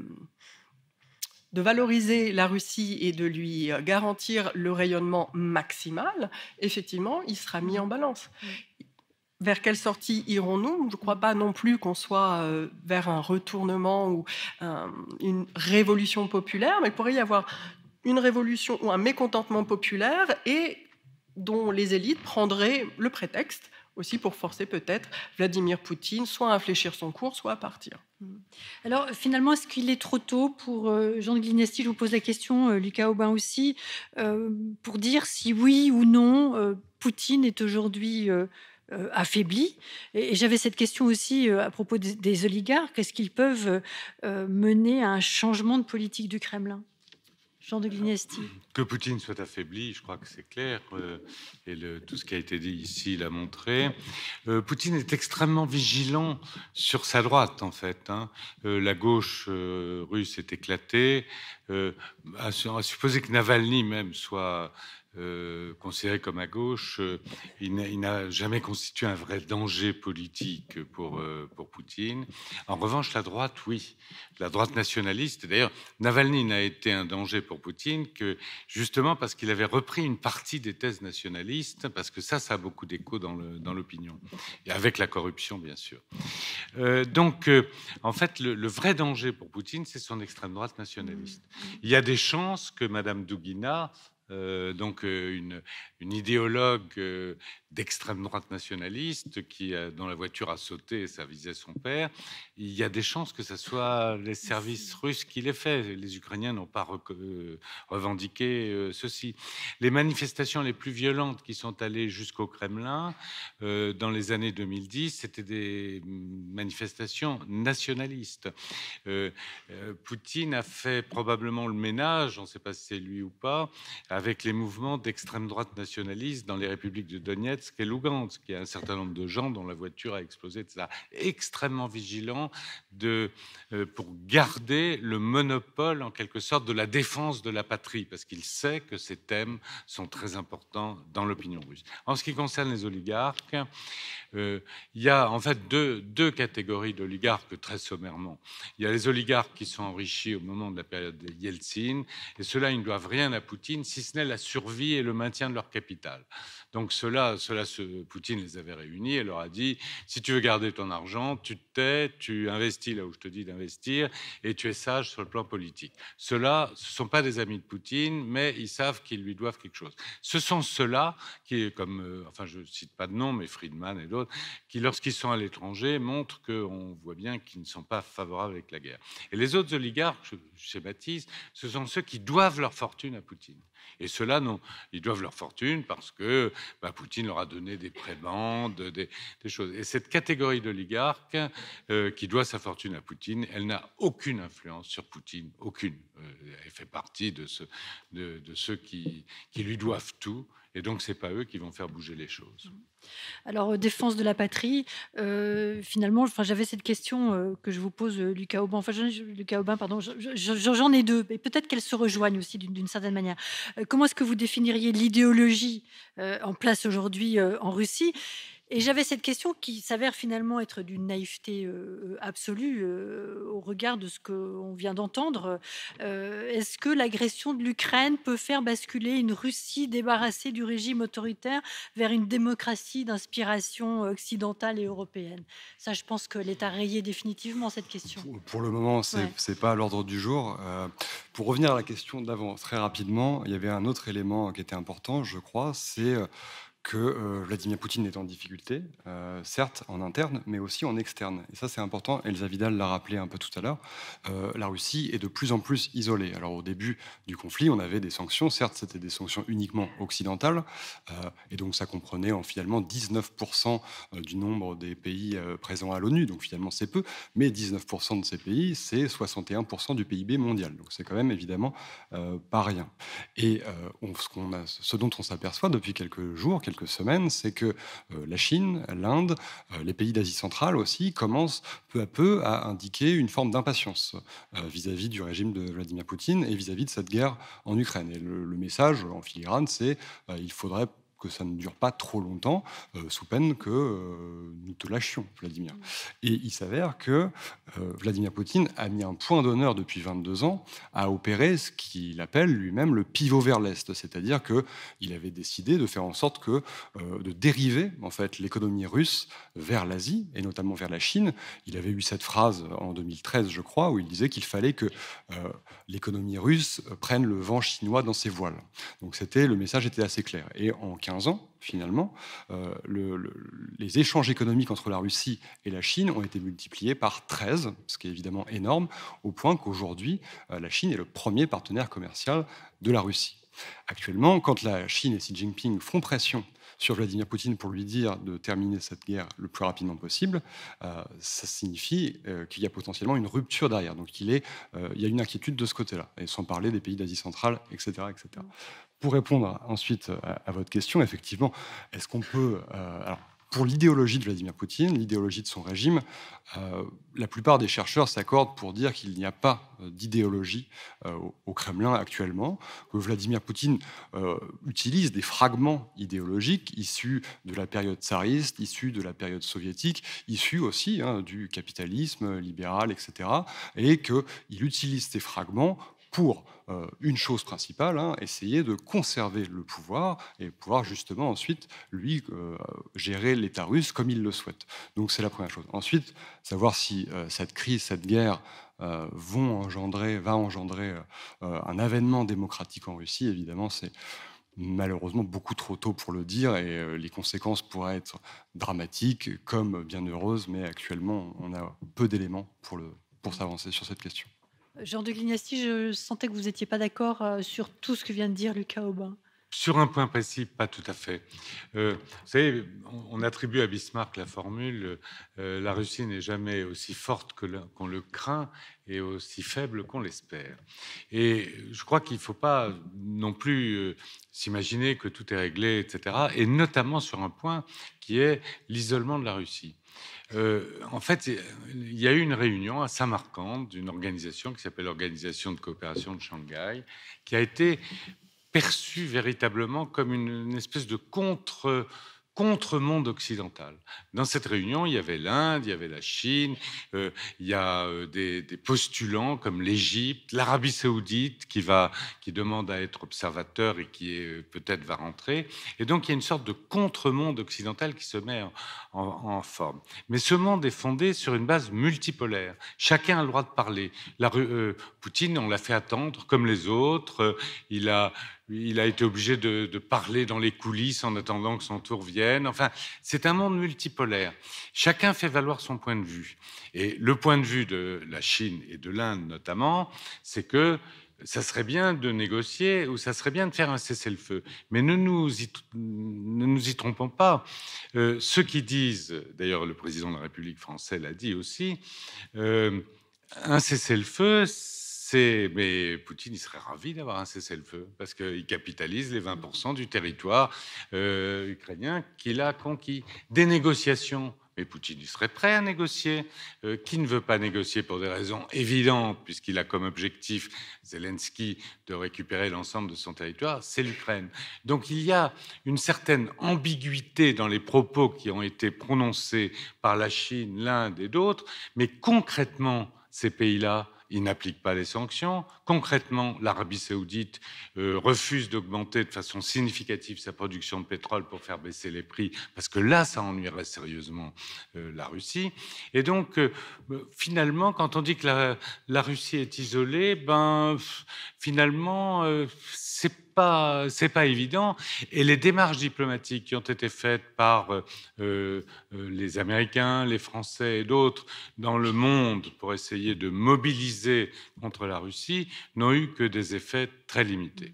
valoriser la Russie et de lui garantir le rayonnement maximal, effectivement, il sera mis en balance. Vers quelle sortie irons-nous? Je ne crois pas non plus qu'on soit vers un retournement ou une révolution populaire, mais il pourrait y avoir une révolution ou un mécontentement populaire et dont les élites prendraient le prétexte aussi pour forcer peut-être Vladimir Poutine soit à infléchir son cours, soit à partir. Alors finalement, est-ce qu'il est trop tôt pour Jean de Glinesty, je vous pose la question, Lucas Aubin aussi, pour dire si oui ou non Poutine est aujourd'hui affaibli. Et j'avais cette question aussi à propos des oligarques. Est-ce qu'ils peuvent mener à un changement de politique du Kremlin? Jean de Glignesti. Que Poutine soit affaibli, je crois que c'est clair, et tout ce qui a été dit ici l'a montré. Poutine est extrêmement vigilant sur sa droite, en fait. La gauche russe est éclatée. À supposer que Navalny même soit considéré comme à gauche, il n'a jamais constitué un vrai danger politique pour Poutine. En revanche, la droite, oui. La droite nationaliste, d'ailleurs, Navalny n'a été un danger pour Poutine que justement parce qu'il avait repris une partie des thèses nationalistes, parce que ça a beaucoup d'écho dans l'opinion, et avec la corruption, bien sûr. Donc, en fait, le vrai danger pour Poutine, c'est son extrême droite nationaliste. Il y a des chances que Madame Douguina, donc une idéologue d'extrême droite nationaliste dont la voiture a sauté et ça visait son père, il y a des chances que ce soit les services russes qui l'aient fait. Les Ukrainiens n'ont pas revendiqué ceci. Les manifestations les plus violentes qui sont allées jusqu'au Kremlin dans les années 2010, c'était des manifestations nationalistes. Poutine a fait probablement le ménage, on ne sait pas si c'est lui ou pas, avec les mouvements d'extrême droite nationaliste dans les républiques de Donetsk et Lugansk. Il y a un certain nombre de gens dont la voiture a explosé, etc. Extrêmement vigilant pour garder le monopole, en quelque sorte, de la défense de la patrie, parce qu'il sait que ces thèmes sont très importants dans l'opinion russe. En ce qui concerne les oligarques, il y a en fait deux catégories d'oligarques très sommairement. Il y a les oligarques qui sont enrichis au moment de la période de Yeltsin, et ceux-là, ils ne doivent rien à Poutine, si ce n'est la survie et le maintien de leur capital. Donc Poutine les avait réunis et leur a dit, si tu veux garder ton argent, tu te tais, tu investis là où je te dis d'investir, et tu es sage sur le plan politique. Ceux-là, ce ne sont pas des amis de Poutine, mais ils savent qu'ils lui doivent quelque chose. Ce sont ceux-là qui, comme, je ne cite pas de nom, mais Friedman et d'autres, qui, lorsqu'ils sont à l'étranger, montrent qu'on voit bien qu'ils ne sont pas favorables avec la guerre. Et les autres oligarques, je schématise, ce sont ceux qui doivent leur fortune à Poutine. Et ceux-là, non, ils doivent leur fortune parce que Poutine leur a donné des prébendes, des choses. Et cette catégorie d'oligarques qui doit sa fortune à Poutine, elle n'a aucune influence sur Poutine, aucune. Elle fait partie de ceux qui lui doivent tout. Et donc, ce n'est pas eux qui vont faire bouger les choses. Alors, défense de la patrie, finalement, j'avais cette question que je vous pose, Lucas Aubin. Lucas Aubin, pardon, j'en ai deux, et peut-être qu'elles se rejoignent aussi d'une certaine manière. Comment est-ce que vous définiriez l'idéologie en place aujourd'hui en Russie ? Et j'avais cette question qui s'avère finalement être d'une naïveté absolue au regard de ce qu'on vient d'entendre. Est-ce que l'agression de l'Ukraine peut faire basculer une Russie débarrassée du régime autoritaire vers une démocratie d'inspiration occidentale et européenne? Ça, je pense que l'État rayé définitivement cette question. Pour le moment, c'est pas à l'ordre du jour. Pour revenir à la question d'avant, très rapidement, il y avait un autre élément qui était important, je crois, c'est que Vladimir Poutine est en difficulté, certes en interne, mais aussi en externe. Et ça, c'est important. Elsa Vidal l'a rappelé un peu tout à l'heure. La Russie est de plus en plus isolée. Alors, au début du conflit, on avait des sanctions. Certes, c'était des sanctions uniquement occidentales. Et donc, ça comprenait finalement 19% du nombre des pays présents à l'ONU. Donc, finalement, c'est peu. Mais 19% de ces pays, c'est 61% du PIB mondial. Donc, c'est quand même évidemment pas rien. Et ce dont on s'aperçoit depuis quelques jours, quelques semaines, c'est que la Chine, l'Inde, les pays d'Asie centrale aussi commencent peu à peu à indiquer une forme d'impatience vis-à-vis du régime de Vladimir Poutine et vis-à-vis de cette guerre en Ukraine. Et le message en filigrane, c'est il faudrait que ça ne dure pas trop longtemps, sous peine que nous te lâchions, Vladimir. Et il s'avère que Vladimir Poutine a mis un point d'honneur depuis 22 ans à opérer ce qu'il appelle lui-même le pivot vers l'Est, c'est-à-dire qu'il avait décidé de faire en sorte de dériver en fait l'économie russe vers l'Asie, et notamment vers la Chine. Il avait eu cette phrase en 2013, je crois, où il disait qu'il fallait que l'économie russe prenne le vent chinois dans ses voiles. Donc le message était assez clair. Et en 15 ans, finalement, les échanges économiques entre la Russie et la Chine ont été multipliés par 13, ce qui est évidemment énorme, au point qu'aujourd'hui, la Chine est le premier partenaire commercial de la Russie. Actuellement, quand la Chine et Xi Jinping font pression sur Vladimir Poutine pour lui dire de terminer cette guerre le plus rapidement possible, ça signifie qu'il y a potentiellement une rupture derrière. Donc il y a une inquiétude de ce côté-là, et sans parler des pays d'Asie centrale, etc. etc. Pour répondre ensuite à votre question, effectivement, est-ce qu'on peut... alors, pour l'idéologie de Vladimir Poutine, l'idéologie de son régime, la plupart des chercheurs s'accordent pour dire qu'il n'y a pas d'idéologie au Kremlin actuellement, que Vladimir Poutine utilise des fragments idéologiques issus de la période tsariste, issus de la période soviétique, issus aussi du capitalisme libéral, etc., et qu'il utilise ces fragments pour une chose principale, essayer de conserver le pouvoir et pouvoir justement ensuite, lui, gérer l'État russe comme il le souhaite. Donc c'est la première chose. Ensuite, savoir si cette crise, cette guerre va engendrer un avènement démocratique en Russie, évidemment, c'est malheureusement beaucoup trop tôt pour le dire, et les conséquences pourraient être dramatiques comme bien heureuses, mais actuellement, on a peu d'éléments pour s'avancer sur cette question. Jean de Glignasti, je sentais que vous n'étiez pas d'accord sur tout ce que vient de dire Lucas Aubin. Sur un point précis, pas tout à fait. Vous savez, on attribue à Bismarck la formule la Russie n'est jamais aussi forte qu'on le craint et aussi faible qu'on l'espère. Et je crois qu'il ne faut pas non plus s'imaginer que tout est réglé, etc. Et notamment sur un point qui est l'isolement de la Russie. En fait, il y a eu une réunion à Samarcande d'une organisation qui s'appelle l'Organisation de coopération de Shanghai, qui a été perçue véritablement comme une espèce de contre-monde occidental. Dans cette réunion, il y avait l'Inde, il y avait la Chine, il y a des postulants comme l'Égypte, l'Arabie saoudite qui demande à être observateur et qui peut-être va rentrer. Et donc, il y a une sorte de contre-monde occidental qui se met en forme. Mais ce monde est fondé sur une base multipolaire. Chacun a le droit de parler. Poutine, on l'a fait attendre comme les autres. Il a été obligé de parler dans les coulisses en attendant que son tour vienne. Enfin, c'est un monde multipolaire. Chacun fait valoir son point de vue. Et le point de vue de la Chine et de l'Inde notamment, c'est que ça serait bien de négocier ou ça serait bien de faire un cessez-le-feu. Mais ne nous y trompons pas. Ceux qui disent, d'ailleurs le président de la République française l'a dit aussi, un cessez-le-feu, mais Poutine, il serait ravi d'avoir un cessez-le-feu parce qu'il capitalise les 20% du territoire ukrainien qu'il a conquis. Des négociations, mais Poutine, il serait prêt à négocier. Qui ne veut pas négocier pour des raisons évidentes, puisqu'il a comme objectif, Zelensky, de récupérer l'ensemble de son territoire, c'est l'Ukraine. Donc il y a une certaine ambiguïté dans les propos qui ont été prononcés par la Chine, l'Inde et d'autres, mais concrètement, ces pays-là, ils n'appliquent pas les sanctions. Concrètement, l'Arabie saoudite refuse d'augmenter de façon significative sa production de pétrole pour faire baisser les prix, parce que là, ça ennuierait sérieusement la Russie. Et donc, finalement, quand on dit que la Russie est isolée, finalement, c'est pas évident. Et les démarches diplomatiques qui ont été faites par les Américains, les Français et d'autres dans le monde pour essayer de mobiliser contre la Russie n'ont eu que des effets très limités.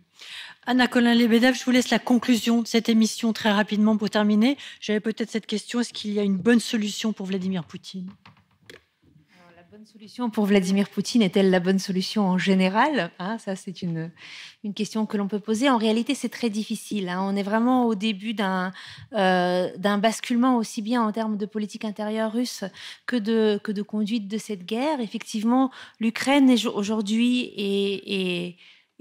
Anna Colin-Lebedev, je vous laisse la conclusion de cette émission très rapidement pour terminer. J'avais peut-être cette question, est-ce qu'il y a une bonne solution pour Vladimir Poutine ? La bonne solution pour Vladimir Poutine est-elle la bonne solution en général ? Ça, c'est une question que l'on peut poser. En réalité, c'est très difficile. On est vraiment au début d'un basculement aussi bien en termes de politique intérieure russe que de conduite de cette guerre. Effectivement, l'Ukraine aujourd'hui est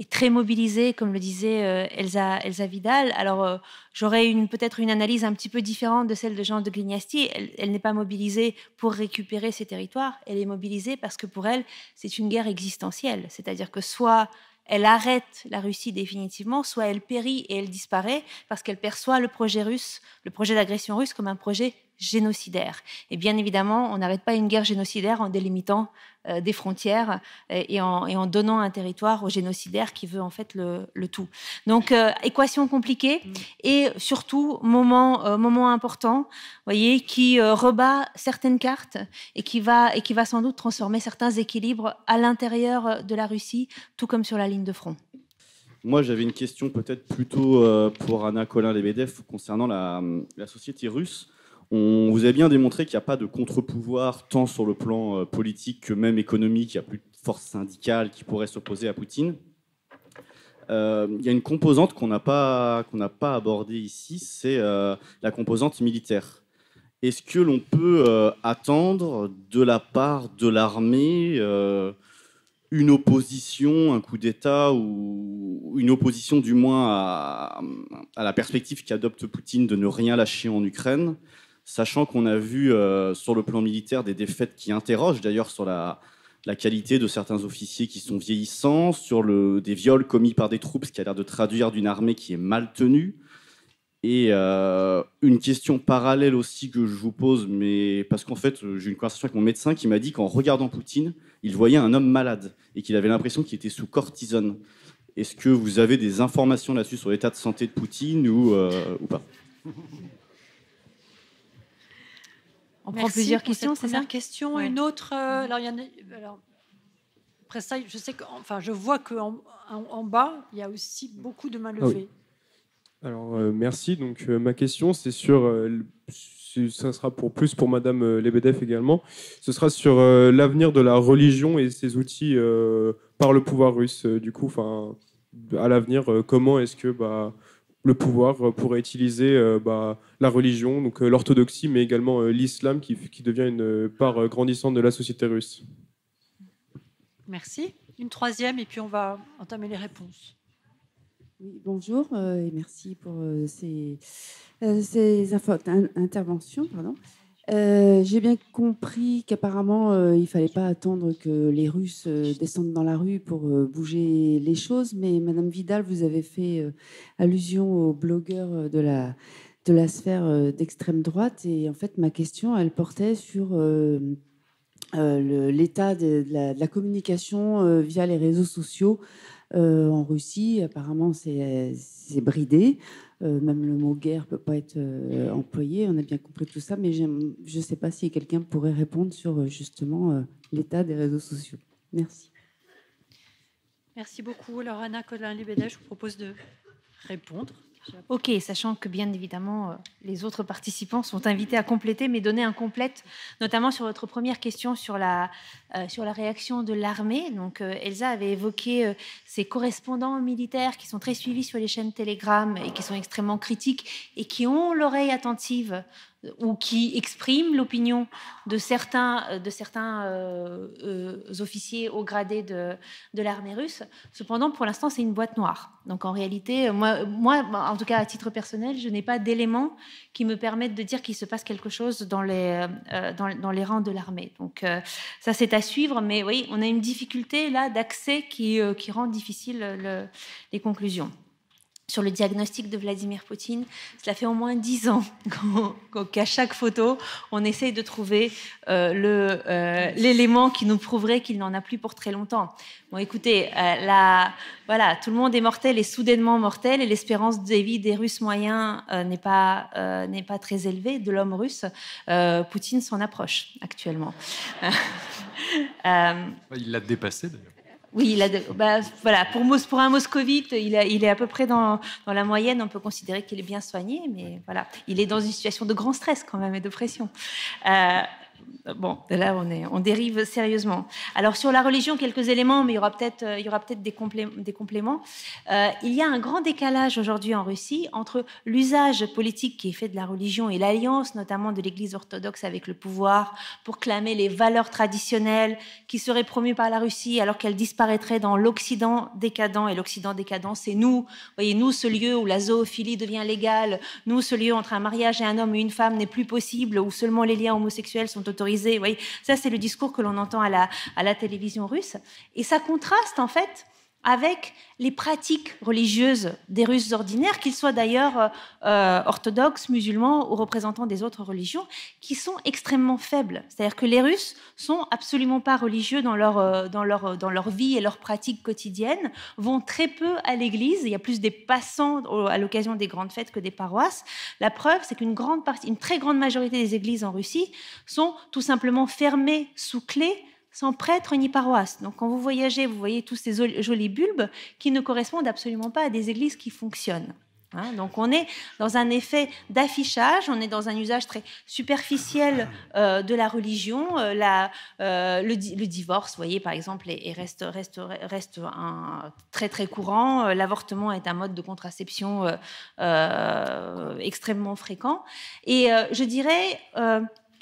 très mobilisée, comme le disait Elsa Vidal. Alors, j'aurais peut-être une analyse un petit peu différente de celle de Jean de Glignasti. Elle n'est pas mobilisée pour récupérer ses territoires. Elle est mobilisée parce que pour elle, c'est une guerre existentielle. C'est-à-dire que soit elle arrête la Russie définitivement, soit elle périt et elle disparaît parce qu'elle perçoit le projet d'agression russe comme un projet génocidaire. Et bien évidemment, on n'arrête pas une guerre génocidaire en délimitant des frontières et en donnant un territoire au génocidaire qui veut en fait le tout. Donc, équation compliquée et surtout moment important, voyez, qui rebat certaines cartes et qui va sans doute transformer certains équilibres à l'intérieur de la Russie, tout comme sur la ligne de front. Moi, j'avais une question peut-être plutôt pour Anna Colin-Lebedev concernant la société russe. On vous a bien démontré qu'il n'y a pas de contre-pouvoir tant sur le plan politique que même économique. Il n'y a plus de force syndicale qui pourrait s'opposer à Poutine. Il y a une composante qu'on n'a pas abordée ici, c'est la composante militaire. Est-ce que l'on peut attendre de la part de l'armée une opposition, un coup d'État ou une opposition du moins à la perspective qu'adopte Poutine de ne rien lâcher en Ukraine, sachant qu'on a vu sur le plan militaire des défaites qui interrogent d'ailleurs sur la qualité de certains officiers qui sont vieillissants, sur des viols commis par des troupes, ce qui a l'air de traduire d'une armée qui est mal tenue. Et une question parallèle aussi que je vous pose, mais parce qu'en fait, j'ai eu une conversation avec mon médecin qui m'a dit qu'en regardant Poutine, il voyait un homme malade et qu'il avait l'impression qu'il était sous cortisone. Est-ce que vous avez des informations là-dessus sur l'état de santé de Poutine ou pas? On prend plusieurs questions, c'est ça? Première question, ouais. Une autre. Alors, après ça, je sais je vois qu'en bas, il y a aussi beaucoup de mains levées. Ah oui. Alors, merci. Donc, ma question, c'est sur. Ça sera pour Madame Lebedev également. Ce sera sur l'avenir de la religion et ses outils par le pouvoir russe. Du coup, à l'avenir, comment est-ce que le pouvoir pourrait utiliser la religion, donc l'orthodoxie, mais également l'islam qui devient une part grandissante de la société russe. Merci. Une troisième, et puis on va entamer les réponses. Oui, bonjour, et merci pour ces interventions. J'ai bien compris qu'apparemment, il ne fallait pas attendre que les Russes descendent dans la rue pour bouger les choses. Mais Madame Vidal, vous avez fait allusion aux blogueurs de la sphère d'extrême droite. Et en fait, ma question, elle portait sur l'état de la communication via les réseaux sociaux en Russie. Apparemment, c'est bridé. Même le mot guerre ne peut pas être employé. On a bien compris tout ça, mais je ne sais pas si quelqu'un pourrait répondre sur justement l'état des réseaux sociaux. Merci. Merci beaucoup. Alors, Anna Colin-Lebedev, je vous propose de répondre. Ok, sachant que bien évidemment, les autres participants sont invités à compléter, mais donner un complète, notamment sur votre première question sur la réaction de l'armée. Donc, Elsa avait évoqué ces correspondants militaires qui sont très suivis sur les chaînes Telegram et qui sont extrêmement critiques et qui ont l'oreille attentive ou qui expriment l'opinion de certains officiers haut gradés de l'armée russe. Cependant, pour l'instant, c'est une boîte noire. Donc, en réalité, moi, en tout cas, à titre personnel, je n'ai pas d'éléments qui me permettent de dire qu'il se passe quelque chose dans les rangs de l'armée. Donc, ça, c'est à suivre. Mais oui, on a une difficulté là d'accès qui rend difficile les conclusions. Sur le diagnostic de Vladimir Poutine, cela fait au moins 10 ans qu'à chaque photo, on essaye de trouver l'élément qui nous prouverait qu'il n'en a plus pour très longtemps. Bon, écoutez, voilà, tout le monde est mortel et soudainement mortel, et l'espérance de vie des Russes moyens n'est pas très élevée, de l'homme russe. Poutine s'en approche actuellement. Il l'a dépassé d'ailleurs. Oui, voilà, pour un moscovite, il est à peu près dans la moyenne. On peut considérer qu'il est bien soigné, mais voilà, il est dans une situation de grand stress quand même et de pression. Bon, là, on dérive sérieusement. Alors, sur la religion, quelques éléments, mais il y aura peut-être des compléments. Il y a un grand décalage aujourd'hui en Russie entre l'usage politique qui est fait de la religion et l'alliance, notamment de l'Église orthodoxe avec le pouvoir, pour clamer les valeurs traditionnelles qui seraient promues par la Russie, alors qu'elles disparaîtraient dans l'Occident décadent. Et l'Occident décadent, c'est nous. Vous voyez, nous, ce lieu où la zoophilie devient légale, nous, ce lieu entre un mariage et un homme et une femme n'est plus possible, où seulement les liens homosexuels sont autorisés. Vous voyez, ça, c'est le discours que l'on entend à la télévision russe. Et ça contraste, en fait, avec les pratiques religieuses des Russes ordinaires, qu'ils soient d'ailleurs orthodoxes, musulmans ou représentants des autres religions, qui sont extrêmement faibles. C'est-à-dire que les Russes sont absolument pas religieux dans leur vie et leurs pratiques quotidiennes, vont très peu à l'église. Il y a plus des passants à l'occasion des grandes fêtes que des paroisses. La preuve, c'est une très grande majorité des églises en Russie sont tout simplement fermées sous clé sans prêtre ni paroisse. Donc quand vous voyagez, vous voyez tous ces jolis bulbes qui ne correspondent absolument pas à des églises qui fonctionnent. Donc on est dans un effet d'affichage, on est dans un usage très superficiel de la religion. Le divorce, vous voyez, par exemple, reste très très courant. L'avortement est un mode de contraception extrêmement fréquent. Et je dirais...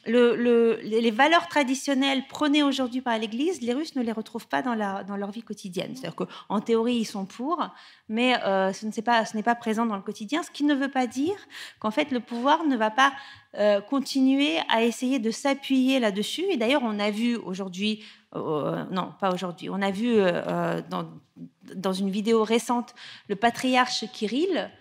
les valeurs traditionnelles prônées aujourd'hui par l'Église, les Russes ne les retrouvent pas dans leur vie quotidienne. C'est-à-dire qu'en théorie, ils sont pour, mais ce n'est pas présent dans le quotidien, ce qui ne veut pas dire qu'en fait, le pouvoir ne va pas continuer à essayer de s'appuyer là-dessus. Et d'ailleurs, on a vu aujourd'hui, non, pas aujourd'hui, on a vu dans une vidéo récente le patriarche Kirill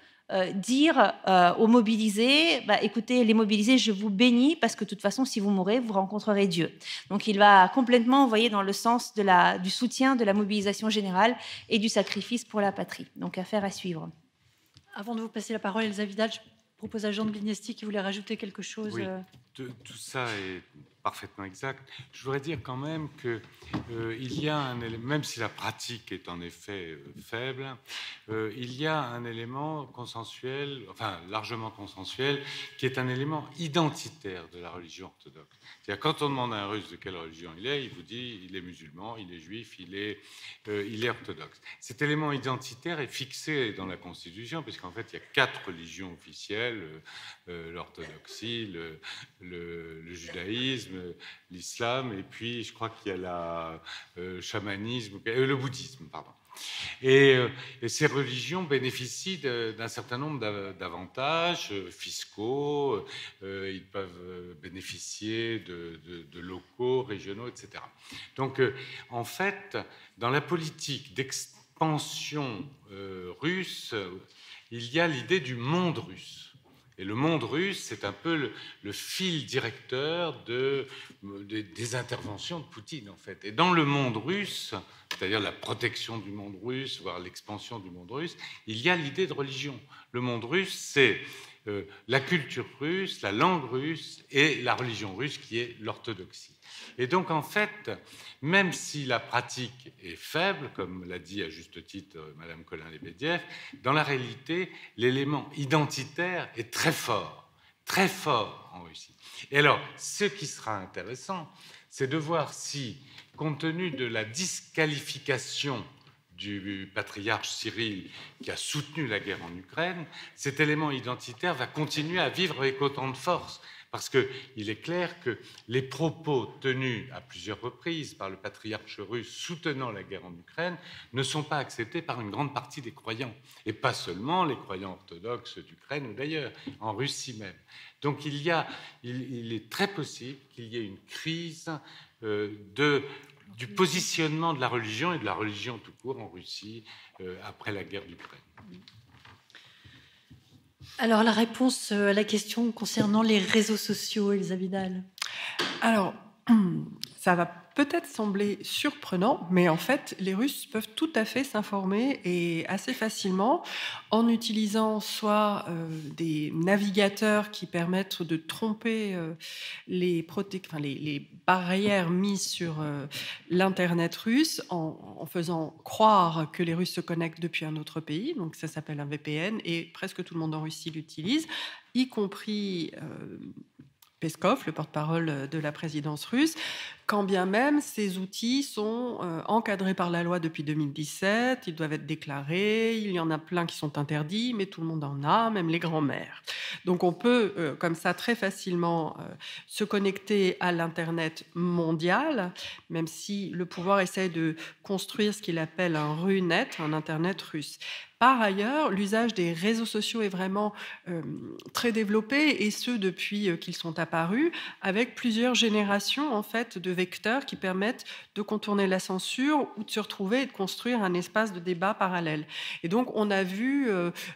dire aux mobilisés, écoutez, les mobilisés, je vous bénis parce que de toute façon, si vous mourrez, vous rencontrerez Dieu. Donc il va complètement envoyer dans le sens du soutien de la mobilisation générale et du sacrifice pour la patrie. Donc affaire à suivre. Avant de vous passer la parole, Elsa Vidal, je propose à Jean de Blignesti qui voulait rajouter quelque chose. Oui, tout ça est parfaitement exact. Je voudrais dire quand même que il y a un élément, même si la pratique est en effet faible, il y a un élément consensuel, enfin largement consensuel, qui est un élément identitaire de la religion orthodoxe. C'est-à-dire quand on demande à un Russe de quelle religion il vous dit il est musulman, il est juif, il est orthodoxe. Cet élément identitaire est fixé dans la Constitution, puisqu'en fait il y a 4 religions officielles, l'orthodoxie, le judaïsme, l'islam, et puis je crois qu'il y a le chamanisme, le bouddhisme, pardon. Et ces religions bénéficient d'un certain nombre d'avantages fiscaux, ils peuvent bénéficier de locaux, régionaux, etc. Donc, en fait, dans la politique d'expansion russe, il y a l'idée du monde russe. Et le monde russe, c'est un peu le fil directeur des interventions de Poutine, en fait. Et dans le monde russe, c'est-à-dire la protection du monde russe, voire l'expansion du monde russe, il y a l'idée de religion. Le monde russe, c'est la culture russe, la langue russe et la religion russe qui est l'orthodoxie. Et donc, en fait, même si la pratique est faible, comme l'a dit à juste titre Madame Colin-Lebediev, dans la réalité, l'élément identitaire est très fort en Russie. Et alors, ce qui sera intéressant, c'est de voir si, compte tenu de la disqualification du patriarche Cyril qui a soutenu la guerre en Ukraine, cet élément identitaire va continuer à vivre avec autant de force. Parce qu'il est clair que les propos tenus à plusieurs reprises par le patriarche russe soutenant la guerre en Ukraine ne sont pas acceptés par une grande partie des croyants. Et pas seulement les croyants orthodoxes d'Ukraine ou d'ailleurs, en Russie même. Donc il est très possible qu'il y ait une crise du positionnement de la religion et de la religion tout court en Russie après la guerre d'Ukraine. Alors, la réponse à la question concernant les réseaux sociaux, Elsa Vidal. Alors, ça va peut-être sembler surprenant, mais en fait, les Russes peuvent tout à fait s'informer et assez facilement en utilisant soit des navigateurs qui permettent de tromper les barrières mises sur l'Internet russe en faisant croire que les Russes se connectent depuis un autre pays. Donc ça s'appelle un VPN et presque tout le monde en Russie l'utilise, y compris Peskov, le porte-parole de la présidence russe, quand bien même ces outils sont encadrés par la loi depuis 2017, ils doivent être déclarés, il y en a plein qui sont interdits, mais tout le monde en a, même les grands-mères. Donc on peut, comme ça, très facilement se connecter à l'Internet mondial, même si le pouvoir essaie de construire ce qu'il appelle un RUNet, un Internet russe. Par ailleurs, l'usage des réseaux sociaux est vraiment très développé, et ce depuis qu'ils sont apparus, avec plusieurs générations en fait de vecteurs qui permettent de contourner la censure ou de se retrouver et de construire un espace de débat parallèle. Et donc on a vu,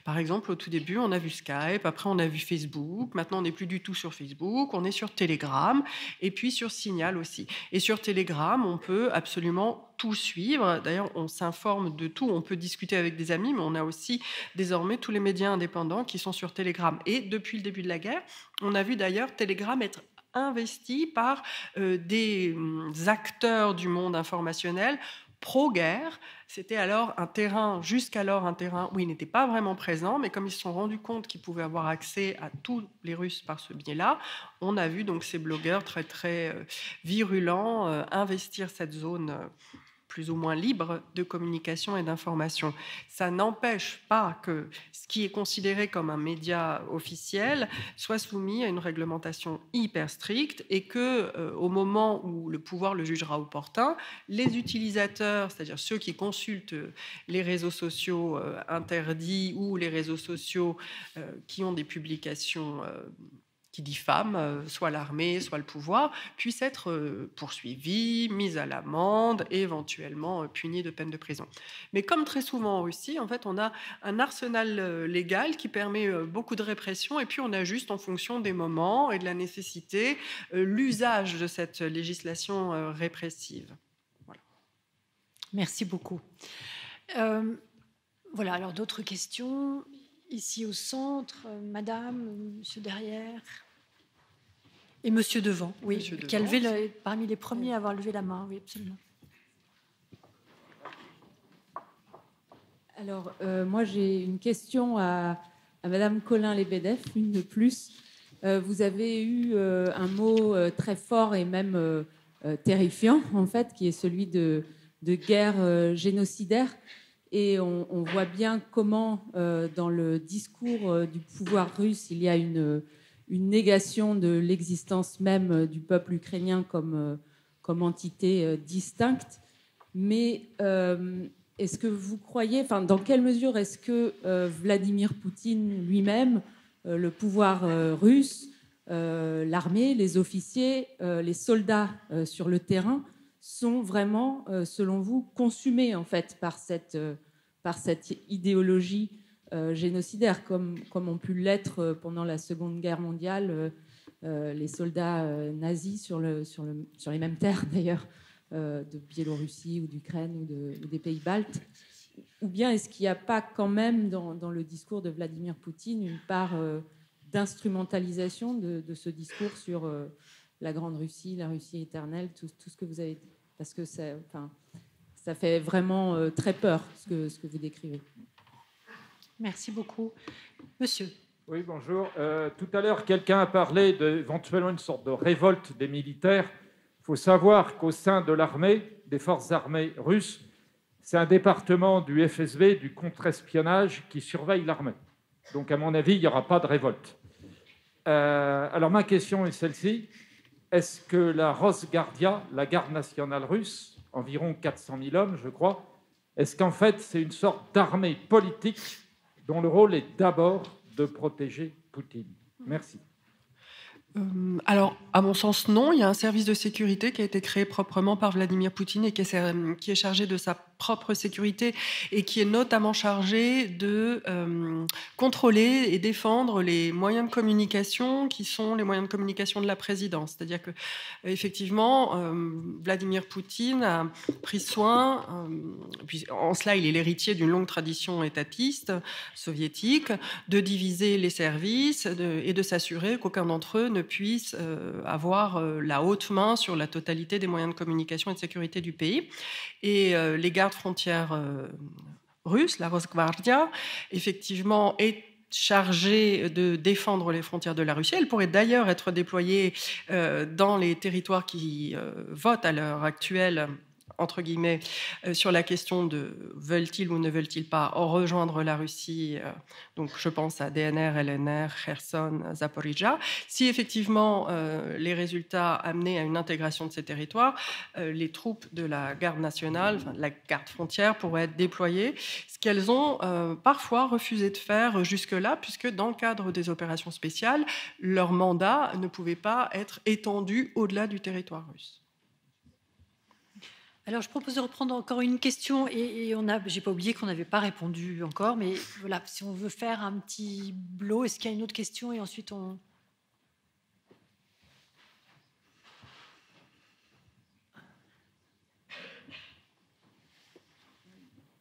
par exemple au tout début, on a vu Skype, après on a vu Facebook, maintenant on n'est plus du tout sur Facebook, on est sur Telegram, et puis sur Signal aussi. Et sur Telegram, on peut absolument tout suivre. D'ailleurs, on s'informe de tout. On peut discuter avec des amis, mais on a aussi désormais tous les médias indépendants qui sont sur Telegram. Et depuis le début de la guerre, on a vu d'ailleurs Telegram être investis par des acteurs du monde informationnel pro-guerre. C'était alors jusqu'alors un terrain où ils n'étaient pas vraiment présents, mais comme ils se sont rendus compte qu'ils pouvaient avoir accès à tous les Russes par ce biais-là, on a vu donc ces blogueurs très très virulents investir cette zone plus ou moins libre de communication et d'information. Ça n'empêche pas que ce qui est considéré comme un média officiel soit soumis à une réglementation hyper stricte et que, au moment où le pouvoir le jugera opportun, les utilisateurs, c'est-à-dire ceux qui consultent les réseaux sociaux interdits ou les réseaux sociaux qui ont des publications qui diffament soit l'armée, soit le pouvoir, puissent être poursuivis, mis à l'amende et éventuellement punis de peine de prison. Mais comme très souvent en Russie, en fait, on a un arsenal légal qui permet beaucoup de répression et puis on ajuste en fonction des moments et de la nécessité l'usage de cette législation répressive. Voilà. Merci beaucoup. Voilà, alors d'autres questions ? Ici au centre, madame, monsieur derrière. Et monsieur devant, oui, monsieur qui a levé parmi les premiers à avoir levé la main, oui, absolument. Alors, moi, j'ai une question à madame Colin-Lebedev, une de plus. Vous avez eu un mot très fort et même terrifiant, en fait, qui est celui de guerre génocidaire. Et on voit bien comment, dans le discours du pouvoir russe, il y a une négation de l'existence même du peuple ukrainien comme entité distincte. Mais est-ce que vous croyez, dans quelle mesure est-ce que Vladimir Poutine lui-même, le pouvoir russe, l'armée, les officiers, les soldats sur le terrain, sont vraiment, selon vous, consumés en fait par cette idéologie génocidaire, comme ont pu l'être pendant la Seconde Guerre mondiale les soldats nazis sur les mêmes terres d'ailleurs, de Biélorussie ou d'Ukraine ou des pays baltes. Ou bien est-ce qu'il n'y a pas quand même dans le discours de Vladimir Poutine une part d'instrumentalisation de ce discours sur la Grande Russie, la Russie éternelle, tout ce que vous avez dit? Parce que ça fait vraiment très peur, ce que vous décrivez. Merci beaucoup. Monsieur. Oui, bonjour. Tout à l'heure, quelqu'un a parlé d'éventuellement une sorte de révolte des militaires. Il faut savoir qu'au sein de l'armée, des forces armées russes, c'est un département du FSB, du contre-espionnage, qui surveille l'armée. Donc, à mon avis, il n'y aura pas de révolte. Alors, ma question est celle-ci. Est-ce que la Rosgardia, la garde nationale russe, environ 400 000 hommes, je crois, est-ce qu'en fait, c'est une sorte d'armée politique dont le rôle est d'abord de protéger Poutine? Merci. Alors, à mon sens, non. Il y a un service de sécurité qui a été créé proprement par Vladimir Poutine et qui est chargé de sa propre sécurité et qui est notamment chargé de contrôler et défendre les moyens de communication qui sont les moyens de communication de la présidence. C'est-à-dire que, effectivement, Vladimir Poutine a pris soin, puis en cela il est l'héritier d'une longue tradition étatiste soviétique, de diviser les services et de s'assurer qu'aucun d'entre eux ne puisse avoir la haute main sur la totalité des moyens de communication et de sécurité du pays. Et les gardes frontières russes, la Rosgvardia, effectivement, est chargée de défendre les frontières de la Russie. Elle pourrait d'ailleurs être déployée dans les territoires qui votent à l'heure actuelle, entre guillemets, sur la question de veulent-ils ou ne veulent-ils pas rejoindre la Russie, donc je pense à DNR, LNR, Kherson, Zaporizhzhia. Si effectivement les résultats amenaient à une intégration de ces territoires, les troupes de la garde nationale, enfin, la garde frontière, pourraient être déployées, ce qu'elles ont parfois refusé de faire jusque-là, puisque dans le cadre des opérations spéciales, leur mandat ne pouvait pas être étendu au-delà du territoire russe. Alors, je propose de reprendre encore une question et j'ai pas oublié qu'on n'avait pas répondu encore, mais voilà, si on veut faire un petit bloc, est-ce qu'il y a une autre question et ensuite on...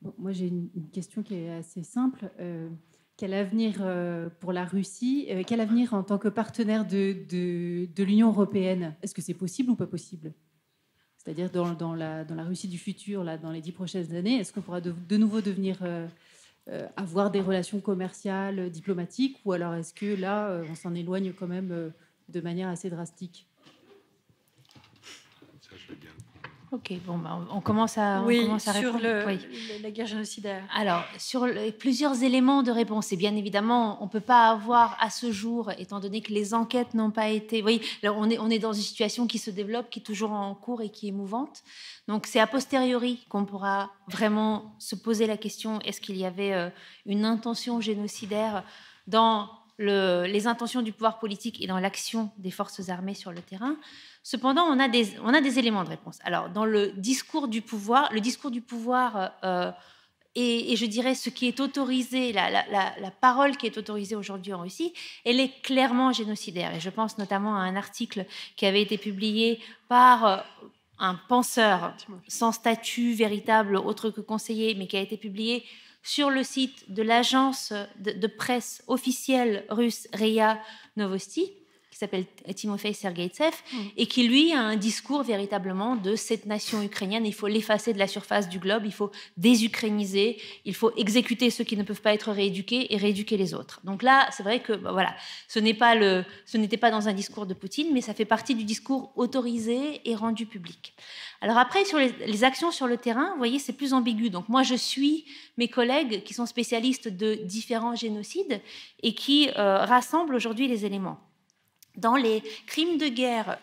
Bon, moi, j'ai une question qui est assez simple. quel avenir pour la Russie, quel avenir en tant que partenaire de l'Union européenne? Est-ce que c'est possible ou pas possible? C'est-à-dire dans la Russie du futur, là, dans les 10 prochaines années, est-ce qu'on pourra de nouveau devenir avoir des relations commerciales, diplomatiques, ou alors est-ce que là, on s'en éloigne quand même de manière assez drastique? Ça, je veux bien. Ok, bon, on commence à sur répondre. la guerre génocidaire. Alors, sur plusieurs éléments de réponse, et bien évidemment, on ne peut pas avoir à ce jour, étant donné que les enquêtes n'ont pas été... Oui, là, on est dans une situation qui se développe, qui est toujours en cours et qui est mouvante. Donc, c'est a posteriori qu'on pourra vraiment se poser la question, est-ce qu'il y avait une intention génocidaire dans les intentions du pouvoir politique et dans l'action des forces armées sur le terrain. Cependant, on a des éléments de réponse. Alors, dans le discours du pouvoir, et je dirais ce qui est autorisé, la parole qui est autorisée aujourd'hui en Russie, elle est clairement génocidaire. Et je pense notamment à un article qui avait été publié par un penseur sans statut véritable, autre que conseiller, mais qui a été publié sur le site de l'agence de presse officielle russe RIA Novosti, qui s'appelle Timofey Sergeitsev, et qui, lui, a un discours véritablement de cette nation ukrainienne. Il faut l'effacer de la surface du globe, il faut désukrainiser, il faut exécuter ceux qui ne peuvent pas être rééduqués et rééduquer les autres. Donc là, c'est vrai que voilà, ce n'était pas dans un discours de Poutine, mais ça fait partie du discours autorisé et rendu public. Alors après, sur les actions sur le terrain, vous voyez, c'est plus ambigu. Donc moi, je suis mes collègues qui sont spécialistes de différents génocides et qui rassemblent aujourd'hui les éléments. Dans les crimes de guerre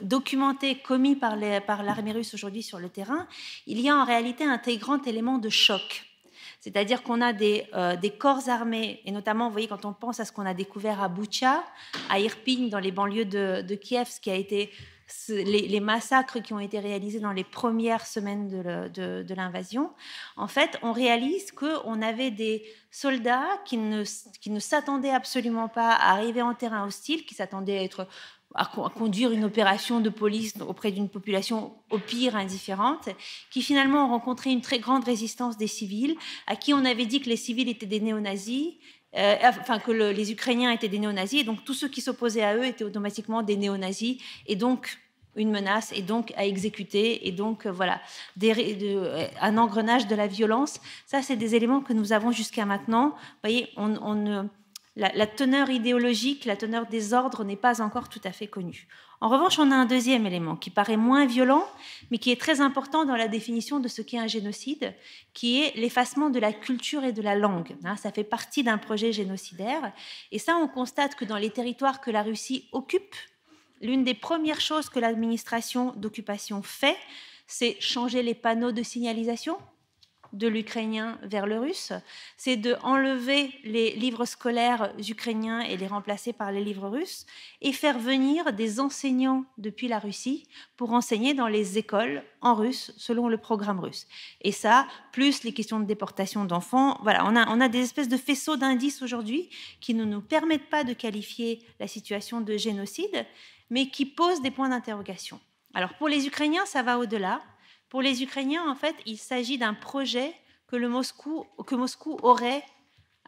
documentés, commis par l'armée russe aujourd'hui sur le terrain, il y a en réalité un très grand élément de choc. C'est-à-dire qu'on a des corps armés, et notamment, vous voyez, quand on pense à ce qu'on a découvert à Boutcha, à Irpin, dans les banlieues de Kiev, ce qui a été les massacres qui ont été réalisés dans les premières semaines de l'invasion, en fait, on réalise qu'on avait des soldats qui ne s'attendaient absolument pas à arriver en terrain hostile, qui s'attendaient à conduire une opération de police auprès d'une population au pire indifférente, qui finalement ont rencontré une très grande résistance des civils, à qui on avait dit que les civils étaient des néo-nazis, que les Ukrainiens étaient des néo-nazis, et donc tous ceux qui s'opposaient à eux étaient automatiquement des néo-nazis, et donc une menace, et donc à exécuter, et donc voilà, un engrenage de la violence. Ça, c'est des éléments que nous avons jusqu'à maintenant. Vous voyez, la teneur idéologique, la teneur des ordres n'est pas encore tout à fait connue. En revanche, on a un deuxième élément qui paraît moins violent, mais qui est très important dans la définition de ce qu'est un génocide, qui est l'effacement de la culture et de la langue. Ça fait partie d'un projet génocidaire. Et ça, on constate que dans les territoires que la Russie occupe, l'une des premières choses que l'administration d'occupation fait, c'est changer les panneaux de signalisation de l'ukrainien vers le russe, c'est de enlever les livres scolaires ukrainiens et les remplacer par les livres russes et faire venir des enseignants depuis la Russie pour enseigner dans les écoles en russe selon le programme russe. Et ça, plus les questions de déportation d'enfants, voilà, on a des espèces de faisceaux d'indices aujourd'hui qui ne nous permettent pas de qualifier la situation de génocide, mais qui posent des points d'interrogation. Alors pour les Ukrainiens, ça va au-delà. Pour les Ukrainiens, en fait, il s'agit d'un projet que Moscou aurait,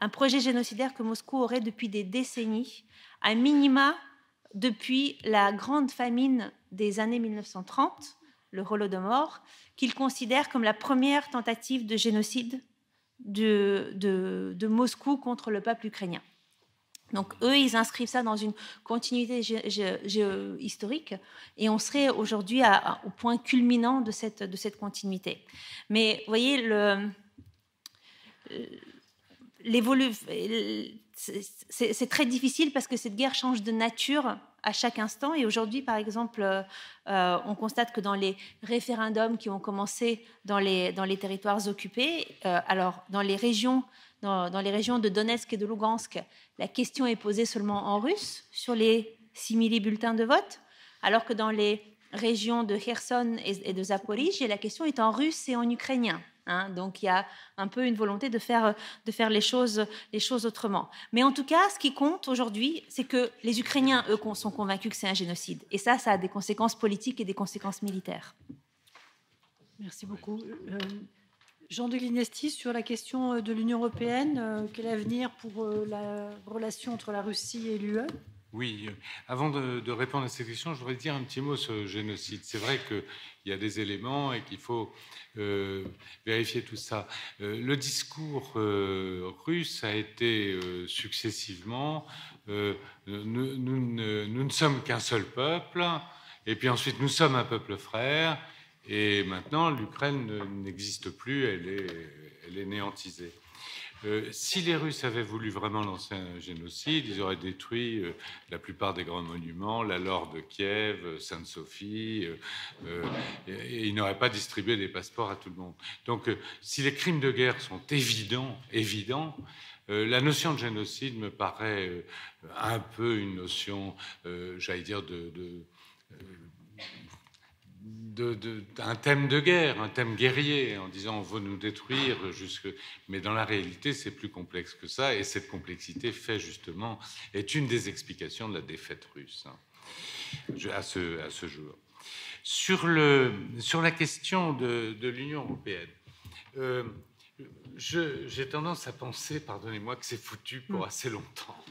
un projet génocidaire que Moscou aurait depuis des décennies, à minima depuis la grande famine des années 1930, le Holodomor, qu'ils considèrent comme la première tentative de génocide de Moscou contre le peuple ukrainien. Donc, eux, ils inscrivent ça dans une continuité historique et on serait aujourd'hui au point culminant de cette continuité. Mais vous voyez, c'est très difficile parce que cette guerre change de nature à chaque instant. Et aujourd'hui, par exemple, on constate que dans les référendums qui ont commencé dans les territoires occupés, alors dans les régions de Donetsk et de Lugansk, la question est posée seulement en russe sur les simili-bulletins de vote, alors que dans les régions de Kherson et de Zaporijie, la question est en russe et en ukrainien. Donc il y a un peu une volonté de faire les choses autrement. Mais en tout cas, ce qui compte aujourd'hui, c'est que les Ukrainiens, eux, sont convaincus que c'est un génocide. Et ça a des conséquences politiques et des conséquences militaires. Merci beaucoup. Jean de Glignesti, sur la question de l'Union européenne, quel avenir pour la relation entre la Russie et l'UE? Oui, avant de répondre à cette question, je voudrais dire un petit mot sur le génocide. C'est vrai qu'il y a des éléments et qu'il faut vérifier tout ça. Le discours russe a été successivement nous ne sommes qu'un seul peuple, et puis ensuite nous sommes un peuple frère, et maintenant l'Ukraine n'existe plus, elle est néantisée. Si les Russes avaient voulu vraiment lancer un génocide, ils auraient détruit la plupart des grands monuments, la Laure de Kiev, Sainte-Sophie, et ils n'auraient pas distribué des passeports à tout le monde. Donc, si les crimes de guerre sont évidents, la notion de génocide me paraît un peu une notion, j'allais dire, un thème de guerre, un thème guerrier, en disant on veut nous détruire mais dans la réalité c'est plus complexe que ça, et cette complexité est une des explications de la défaite russe à ce jour. Sur la question de l'Union européenne, j'ai tendance à penser, pardonnez-moi, que c'est foutu pour assez longtemps.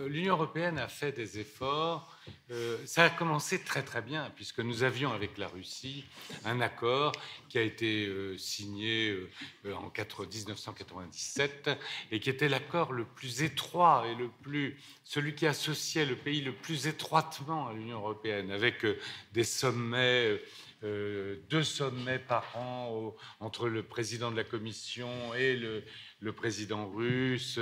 L'Union européenne a fait des efforts. Ça a commencé très très bien, puisque nous avions avec la Russie un accord qui a été signé en 1997 et qui était l'accord le plus étroit et celui qui associait le pays le plus étroitement à l'Union européenne, avec des sommets. 2 sommets par an entre le président de la Commission et le président russe.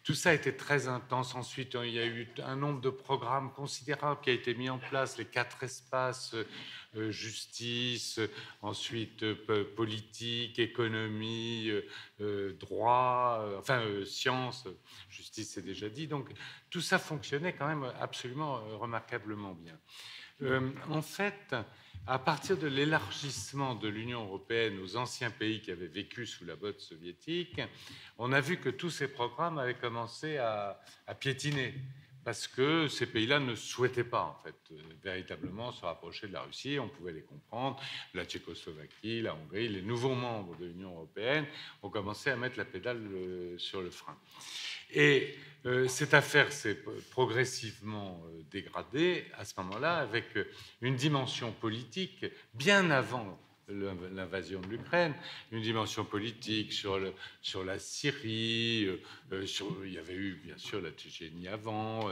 Tout ça a été très intense. Ensuite, il y a eu un nombre de programmes considérables qui a été mis en place, les 4 espaces, justice, ensuite politique, économie, droit, sciences, justice, c'est déjà dit. Donc tout ça fonctionnait quand même absolument remarquablement bien. En fait, à partir de l'élargissement de l'Union européenne aux anciens pays qui avaient vécu sous la botte soviétique, on a vu que tous ces programmes avaient commencé à piétiner, parce que ces pays-là ne souhaitaient pas, en fait, véritablement se rapprocher de la Russie. On pouvait les comprendre. La Tchécoslovaquie, la Hongrie, les nouveaux membres de l'Union européenne ont commencé à mettre la pédale sur le frein. Et cette affaire s'est progressivement dégradée à ce moment-là, avec une dimension politique bien avant l'invasion de l'Ukraine, une dimension politique sur la Syrie, il y avait eu bien sûr la Tchétchénie avant,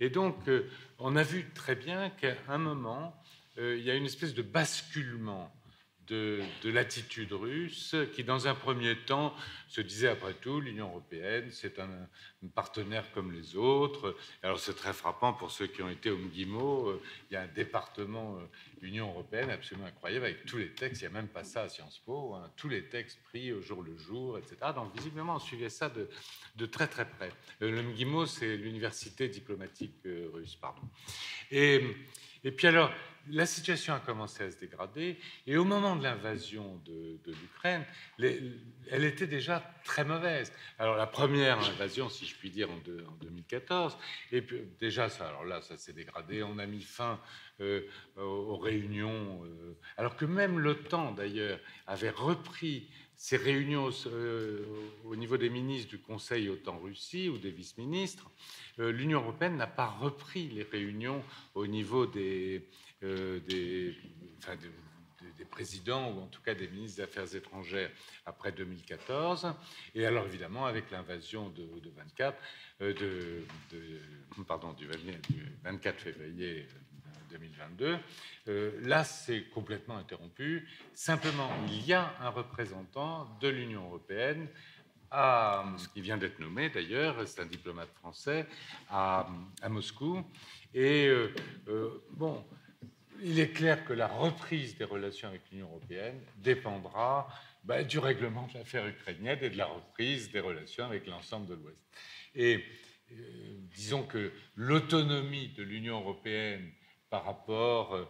et donc on a vu très bien qu'à un moment il y a une espèce de basculement de l'attitude russe, qui dans un premier temps se disait, après tout, l'Union européenne, c'est un partenaire comme les autres. Alors c'est très frappant pour ceux qui ont été au MGIMO, il y a un département Union européenne absolument incroyable, avec tous les textes, il n'y a même pas ça à Sciences Po, tous les textes pris au jour le jour, etc. Donc visiblement, on suivait ça de très très près. Le MGIMO, c'est l'université diplomatique russe, pardon. Et puis alors, la situation a commencé à se dégrader, et au moment de l'invasion de l'Ukraine, elle était déjà très mauvaise. Alors la première invasion, si je puis dire, en 2014, et puis déjà ça s'est dégradé. On a mis fin aux réunions, alors que même l'OTAN d'ailleurs avait repris ces réunions au niveau des ministres du Conseil OTAN-Russie ou des vice-ministres. L'Union européenne n'a pas repris les réunions au niveau des présidents, ou en tout cas des ministres des Affaires étrangères après 2014. Et alors évidemment, avec l'invasion du 24 février 2022, là c'est complètement interrompu. Simplement, il y a un représentant de l'Union européenne qui vient d'être nommé d'ailleurs, c'est un diplomate français à Moscou. Et bon, il est clair que la reprise des relations avec l'Union européenne dépendra du règlement de l'affaire ukrainienne et de la reprise des relations avec l'ensemble de l'Ouest. Et disons que l'autonomie de l'Union européenne par rapport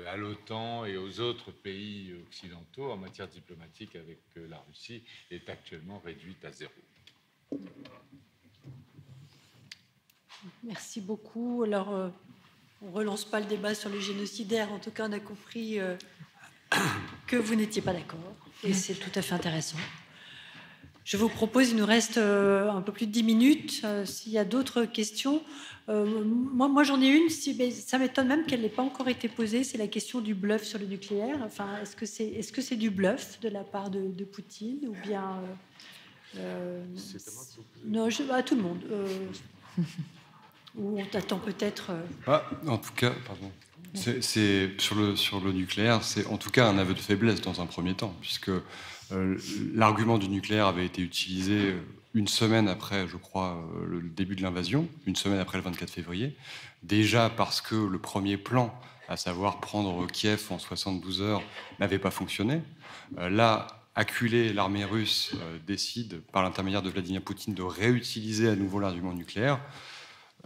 à l'OTAN et aux autres pays occidentaux en matière diplomatique avec la Russie est actuellement réduite à 0. Merci beaucoup. Alors, On ne relance pas le débat sur les génocidaires. En tout cas, on a compris que vous n'étiez pas d'accord. Et c'est tout à fait intéressant. Je vous propose, il nous reste un peu plus de 10 minutes. S'il y a d'autres questions, moi j'en ai une. Mais ça m'étonne même qu'elle n'ait pas encore été posée. C'est la question du bluff sur le nucléaire. Enfin, est-ce que c'est du bluff de la part de Poutine ou bien c'est à moi que vous posez. Non, à tout le monde. Ou on t'attend peut-être. En tout cas, pardon. C'est sur le nucléaire, c'est en tout cas un aveu de faiblesse dans un premier temps, puisque l'argument du nucléaire avait été utilisé une semaine après, je crois, le début de l'invasion, une semaine après le 24 février, déjà parce que le premier plan, à savoir prendre Kiev en 72 heures, n'avait pas fonctionné. Là, acculé, l'armée russe décide, par l'intermédiaire de Vladimir Poutine, de réutiliser à nouveau l'argument nucléaire.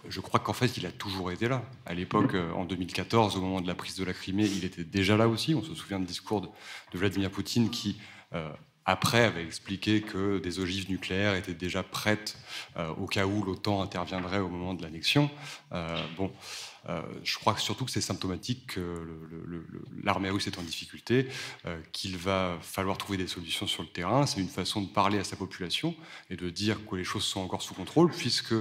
Je crois qu'en fait, il a toujours été là. À l'époque, en 2014, au moment de la prise de la Crimée, il était déjà là aussi. On se souvient du discours de Vladimir Poutine qui, après, avait expliqué que des ogives nucléaires étaient déjà prêtes au cas où l'OTAN interviendrait au moment de l'annexion. Je crois surtout que c'est symptomatique que l'armée russe est en difficulté, qu'il va falloir trouver des solutions sur le terrain. C'est une façon de parler à sa population et de dire que les choses sont encore sous contrôle, puisque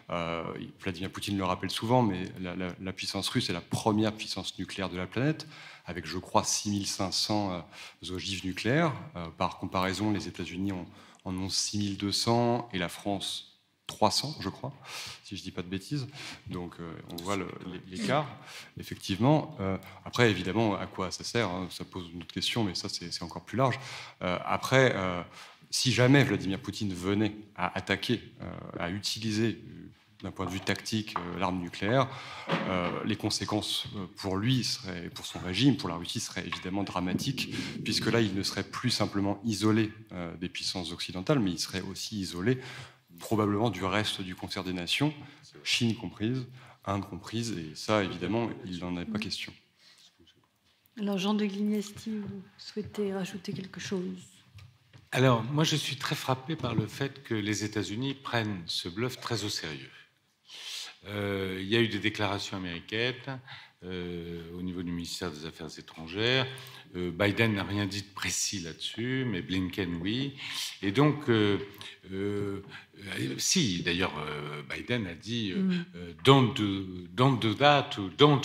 Vladimir Poutine le rappelle souvent, mais la puissance russe est la première puissance nucléaire de la planète, avec, je crois, 6500 ogives nucléaires. Par comparaison, les États-Unis en ont 6200 et la France 300, je crois, si je ne dis pas de bêtises. Donc, on voit l'écart, effectivement. Après, évidemment, à quoi ça sert, hein, ça pose une autre question, mais ça, c'est encore plus large. Après, si jamais Vladimir Poutine venait à attaquer, à utiliser, d'un point de vue tactique, l'arme nucléaire, les conséquences pour lui, pour son régime, pour la Russie, seraient évidemment dramatiques, puisque là, il ne serait plus simplement isolé des puissances occidentales, mais il serait aussi isolé probablement du reste du concert des nations, Chine comprise, Inde comprise, et ça, évidemment, il n'en est pas question. Alors, Jean de Glignesti, vous souhaitez rajouter quelque chose? Alors, moi, je suis très frappé par le fait que les États-Unis prennent ce bluff très au sérieux. Il y a eu des déclarations américaines au niveau du ministère des Affaires étrangères. Biden n'a rien dit de précis là-dessus, mais Blinken, oui. Et donc, si, d'ailleurs, Biden a dit don't do that ou don't.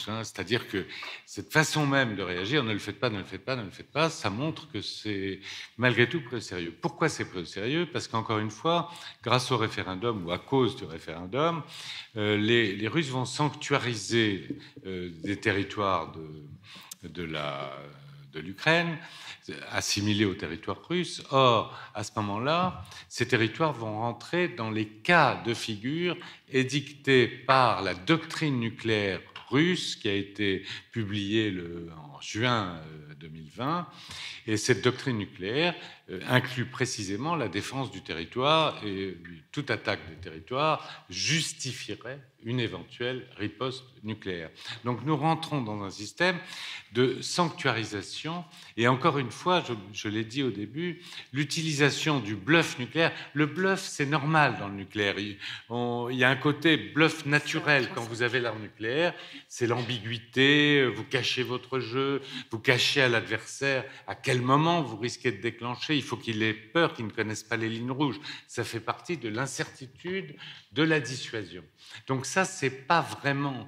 Hein, c'est-à-dire que cette façon même de réagir, ne le faites pas, ne le faites pas, ne le faites pas, ça montre que c'est malgré tout pris au sérieux. Pourquoi c'est pris au sérieux? Parce qu'encore une fois, grâce au référendum ou à cause du référendum, les Russes vont sanctuariser des territoires de l'Ukraine, assimilés au territoire russe. Or, à ce moment-là, ces territoires vont rentrer dans les cas de figure édictés par la doctrine nucléaire russe qui a été publiée en juin 2020. Et cette doctrine nucléaire inclut précisément la défense du territoire, et toute attaque du territoire justifierait une éventuelle riposte nucléaire. Donc nous rentrons dans un système de sanctuarisation, et encore une fois, je l'ai dit au début, l'utilisation du bluff nucléaire. Le bluff, c'est normal dans le nucléaire. Il y a un côté bluff naturel quand vous avez l'arme nucléaire, c'est l'ambiguïté, vous cachez votre jeu, vous cachez à l'adversaire à quel moment vous risquez de déclencher, il faut qu'il ait peur, qu'il ne connaisse pas les lignes rouges. Ça fait partie de l'incertitude de la dissuasion. Donc ça, c'est pas vraiment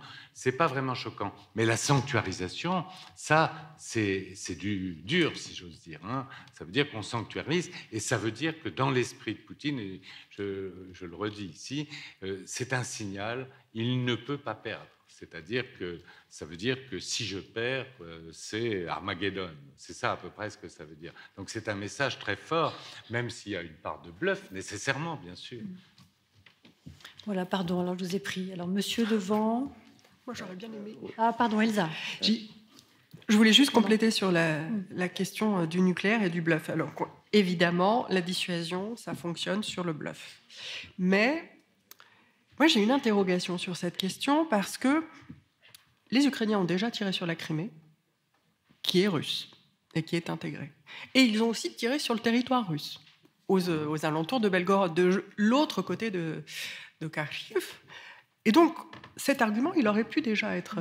choquant. Mais la sanctuarisation, ça, c'est du dur, si j'ose dire. Hein. Ça veut dire qu'on sanctuarise, et ça veut dire que dans l'esprit de Poutine, et je le redis ici, c'est un signal, il ne peut pas perdre. C'est-à-dire que ça veut dire que si je perds, c'est Armageddon. C'est ça à peu près ce que ça veut dire. Donc c'est un message très fort, même s'il y a une part de bluff, nécessairement, bien sûr. Voilà, pardon, alors je vous ai pris. Alors, monsieur devant. Moi, j'aurais bien aimé. Ah, pardon, Elsa. Je voulais juste compléter sur la question du nucléaire et du bluff. Alors, évidemment, la dissuasion, ça fonctionne sur le bluff. Mais moi, j'ai une interrogation sur cette question parce que les Ukrainiens ont déjà tiré sur la Crimée, qui est russe et qui est intégrée. Et ils ont aussi tiré sur le territoire russe, aux alentours de Belgorod, de l'autre côté de Kharkiv. Et donc, cet argument, il aurait pu déjà être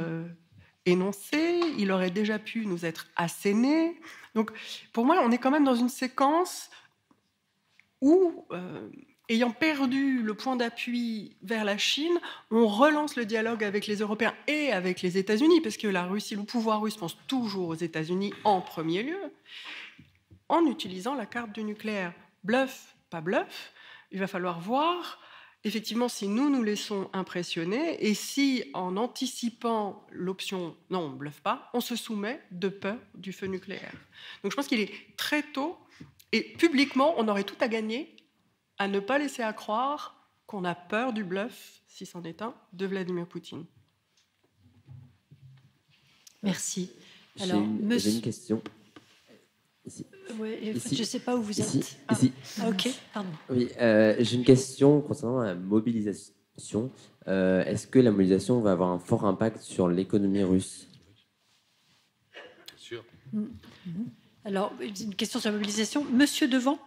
énoncé, il aurait déjà pu nous être asséné. Donc, pour moi, on est quand même dans une séquence où, ayant perdu le point d'appui vers la Chine, on relance le dialogue avec les Européens et avec les États-Unis, parce que la Russie, le pouvoir russe pense toujours aux États-Unis en premier lieu, en utilisant la carte du nucléaire. Bluff, pas bluff, il va falloir voir effectivement si nous nous laissons impressionner et si, en anticipant l'option « non, on ne bluffe pas », on se soumet de peur du feu nucléaire. Donc je pense qu'il est très tôt, et publiquement, on aurait tout à gagner à ne pas laisser à croire qu'on a peur du bluff, si c'en est un, de Vladimir Poutine. Merci. Alors, j'ai une question. Ici. Ouais, ici. Je ne sais pas où vous êtes. Ici. Ah, ok, pardon. Oui, j'ai une question concernant la mobilisation. Est-ce que la mobilisation va avoir un fort impact sur l'économie russe ? Sûr. Alors, une question sur la mobilisation. Monsieur Devant.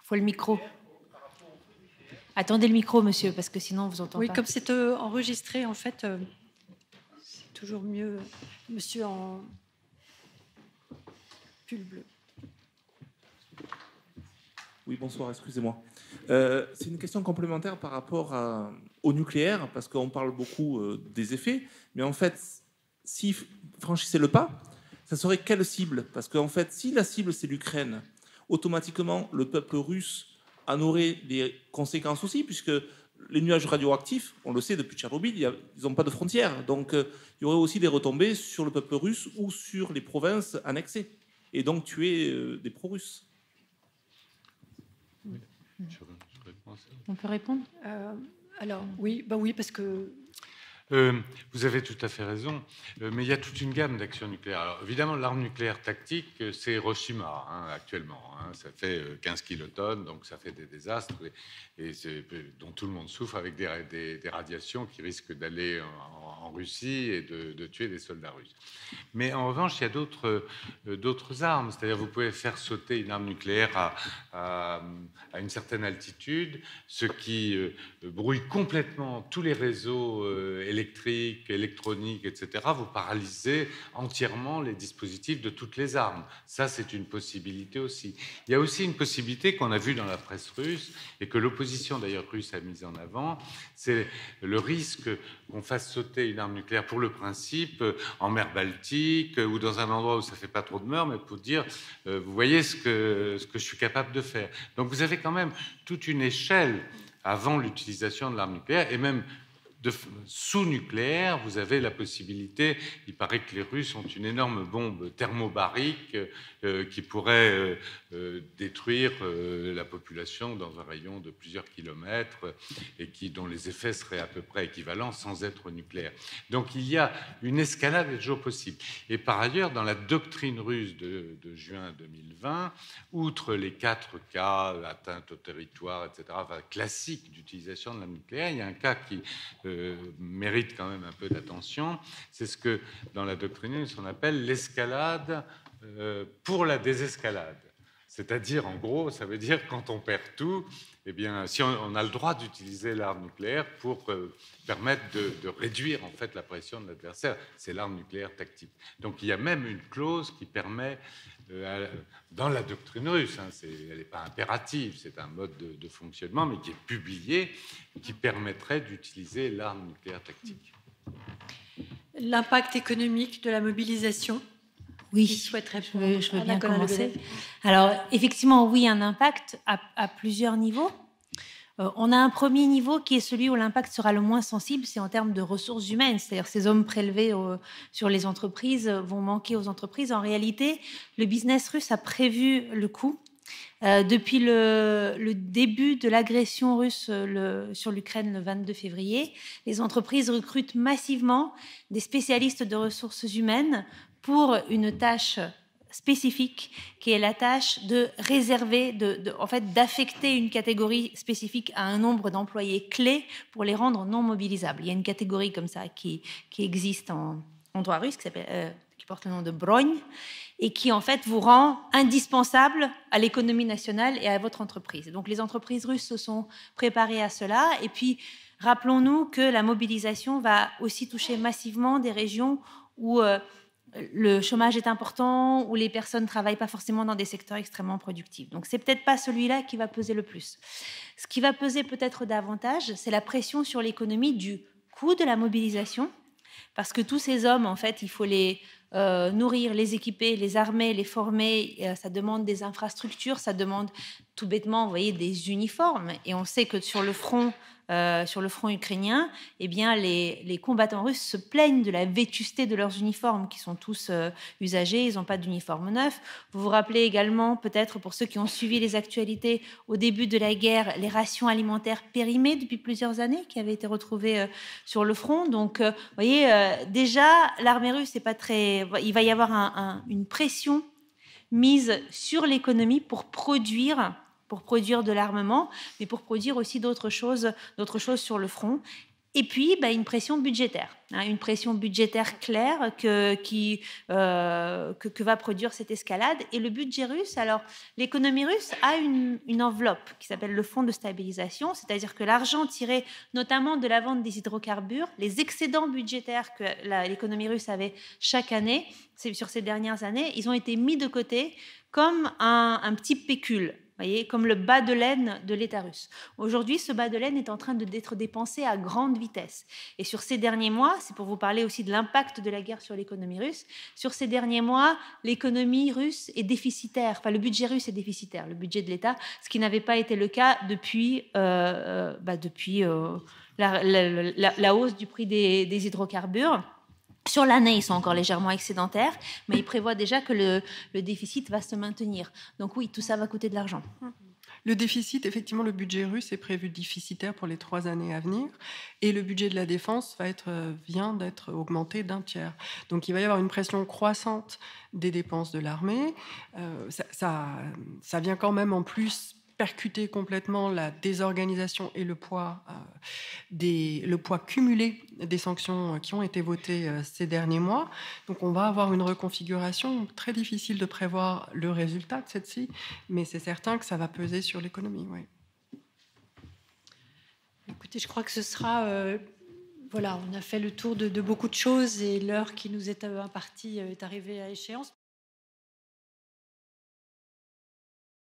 Faut le micro. Attendez le micro, monsieur, parce que sinon, on vous entend pas. Oui, comme c'est enregistré, en fait, c'est toujours mieux. Monsieur en pull bleu. Oui, bonsoir, excusez-moi. C'est une question complémentaire par rapport au nucléaire, parce qu'on parle beaucoup des effets, mais en fait, si franchissait le pas, ça serait quelle cible ? Parce qu'en fait, si la cible c'est l'Ukraine, automatiquement, le peuple russe en aurait des conséquences aussi, puisque les nuages radioactifs, on le sait depuis Tchernobyl, ils n'ont pas de frontières. Donc, il y aurait aussi des retombées sur le peuple russe ou sur les provinces annexées, et donc tuer des pro-russes. On peut répondre ? Alors, oui, parce que... Vous avez tout à fait raison, mais il y a toute une gamme d'actions nucléaires. Alors, évidemment, l'arme nucléaire tactique, c'est Hiroshima, actuellement. Ça fait 15 kilotonnes, donc ça fait des désastres, et dont tout le monde souffre, avec des radiations qui risquent d'aller en Russie et de tuer des soldats russes. Mais en revanche, il y a d'autres armes. C'est-à-dire, vous pouvez faire sauter une arme nucléaire à une certaine altitude, ce qui brouille complètement tous les réseaux électriques, électroniques, etc. Vous paralysez entièrement les dispositifs de toutes les armes. Ça, c'est une possibilité aussi. Il y a aussi une possibilité qu'on a vue dans la presse russe, et que l'opposition d'ailleurs russe a mise en avant, c'est le risque qu'on fasse sauter une arme nucléaire pour le principe en mer Baltique ou dans un endroit où ça ne fait pas trop de mort, mais pour dire, vous voyez ce que je suis capable de faire. Donc vous avez quand même toute une échelle avant l'utilisation de l'arme nucléaire, et même sous-nucléaire, vous avez la possibilité, il paraît que les Russes ont une énorme bombe thermobarique qui pourrait détruire la population dans un rayon de plusieurs kilomètres et dont les effets seraient à peu près équivalents sans être nucléaires. Donc il y a une escalade des jours possible. Et par ailleurs, dans la doctrine russe de juin 2020, outre les 4 cas, atteinte au territoire, etc., enfin, classiques d'utilisation de l'arme nucléaire, il y a un cas qui mérite quand même un peu d'attention. C'est ce que, dans la doctrine russe, on appelle l'escalade pour la désescalade. C'est-à-dire, en gros, ça veut dire quand on perd tout, eh bien, si on a le droit d'utiliser l'arme nucléaire pour permettre de réduire en fait la pression de l'adversaire, c'est l'arme nucléaire tactique. Donc il y a même une clause qui permet, dans la doctrine russe, elle n'est pas impérative, c'est un mode de fonctionnement, mais qui est publié, qui permettrait d'utiliser l'arme nucléaire tactique. L'impact économique de la mobilisation. Oui, je veux bien commencer. Alors, effectivement, oui, un impact à plusieurs niveaux. On a un premier niveau qui est celui où l'impact sera le moins sensible, c'est en termes de ressources humaines. C'est-à-dire ces hommes prélevés sur les entreprises vont manquer aux entreprises. En réalité, le business russe a prévu le coût. Depuis le début de l'agression russe sur l'Ukraine le 22 février, les entreprises recrutent massivement des spécialistes de ressources humaines pour une tâche spécifique, qui est la tâche de réserver, en fait, d'affecter une catégorie spécifique à un nombre d'employés clés pour les rendre non mobilisables. Il y a une catégorie comme ça qui existe en droit russe qui porte le nom de brogne. et qui en fait vous rend indispensable à l'économie nationale et à votre entreprise. Donc les entreprises russes se sont préparées à cela. Et puis rappelons-nous que la mobilisation va aussi toucher massivement des régions où le chômage est important, où les personnes ne travaillent pas forcément dans des secteurs extrêmement productifs. Donc c'est peut-être pas celui-là qui va peser le plus. Ce qui va peser peut-être davantage, c'est la pression sur l'économie du coût de la mobilisation, parce que tous ces hommes, en fait, il faut les nourrir, les équiper, les armer, les former. Ça demande des infrastructures, ça demande tout bêtement, vous voyez, des uniformes. Et on sait que sur le front ukrainien, eh bien, les combattants russes se plaignent de la vétusté de leurs uniformes, qui sont tous usagés, ils n'ont pas d'uniforme neuf. Vous vous rappelez également, peut-être pour ceux qui ont suivi les actualités, au début de la guerre, les rations alimentaires périmées depuis plusieurs années, qui avaient été retrouvées sur le front. Donc, vous voyez, déjà, l'armée russe n'est pas très... Il va y avoir une pression mise sur l'économie pour produire de l'armement, mais pour produire aussi d'autres choses sur le front. Et puis, une pression budgétaire, une pression budgétaire claire que va produire cette escalade. Et le budget russe, alors l'économie russe a une enveloppe qui s'appelle le fonds de stabilisation, c'est-à-dire que l'argent tiré notamment de la vente des hydrocarbures, les excédents budgétaires que l'économie russe avait chaque année, sur ces dernières années, ils ont été mis de côté comme un petit pécule. Voyez, comme le bas de laine de l'État russe. Aujourd'hui, ce bas de laine est en train d'être dépensé à grande vitesse. Et sur ces derniers mois, c'est pour vous parler aussi de l'impact de la guerre sur l'économie russe, sur ces derniers mois, l'économie russe est déficitaire, enfin le budget russe est déficitaire, le budget de l'État, ce qui n'avait pas été le cas depuis la hausse du prix des hydrocarbures. Sur l'année, ils sont encore légèrement excédentaires, mais ils prévoient déjà que le déficit va se maintenir. Donc oui, tout ça va coûter de l'argent. Le déficit, effectivement, le budget russe est prévu déficitaire pour les 3 années à venir, et le budget de la défense vient d'être augmenté d'1/3. Donc il va y avoir une pression croissante des dépenses de l'armée. Ça vient quand même en plus percuter complètement la désorganisation et le poids cumulé des sanctions qui ont été votées ces derniers mois. Donc on va avoir une reconfiguration très difficile de prévoir le résultat de celle-ci, mais c'est certain que ça va peser sur l'économie. Oui. Écoutez, je crois que ce sera... voilà, on a fait le tour de beaucoup de choses et l'heure qui nous est impartie est arrivée à échéance.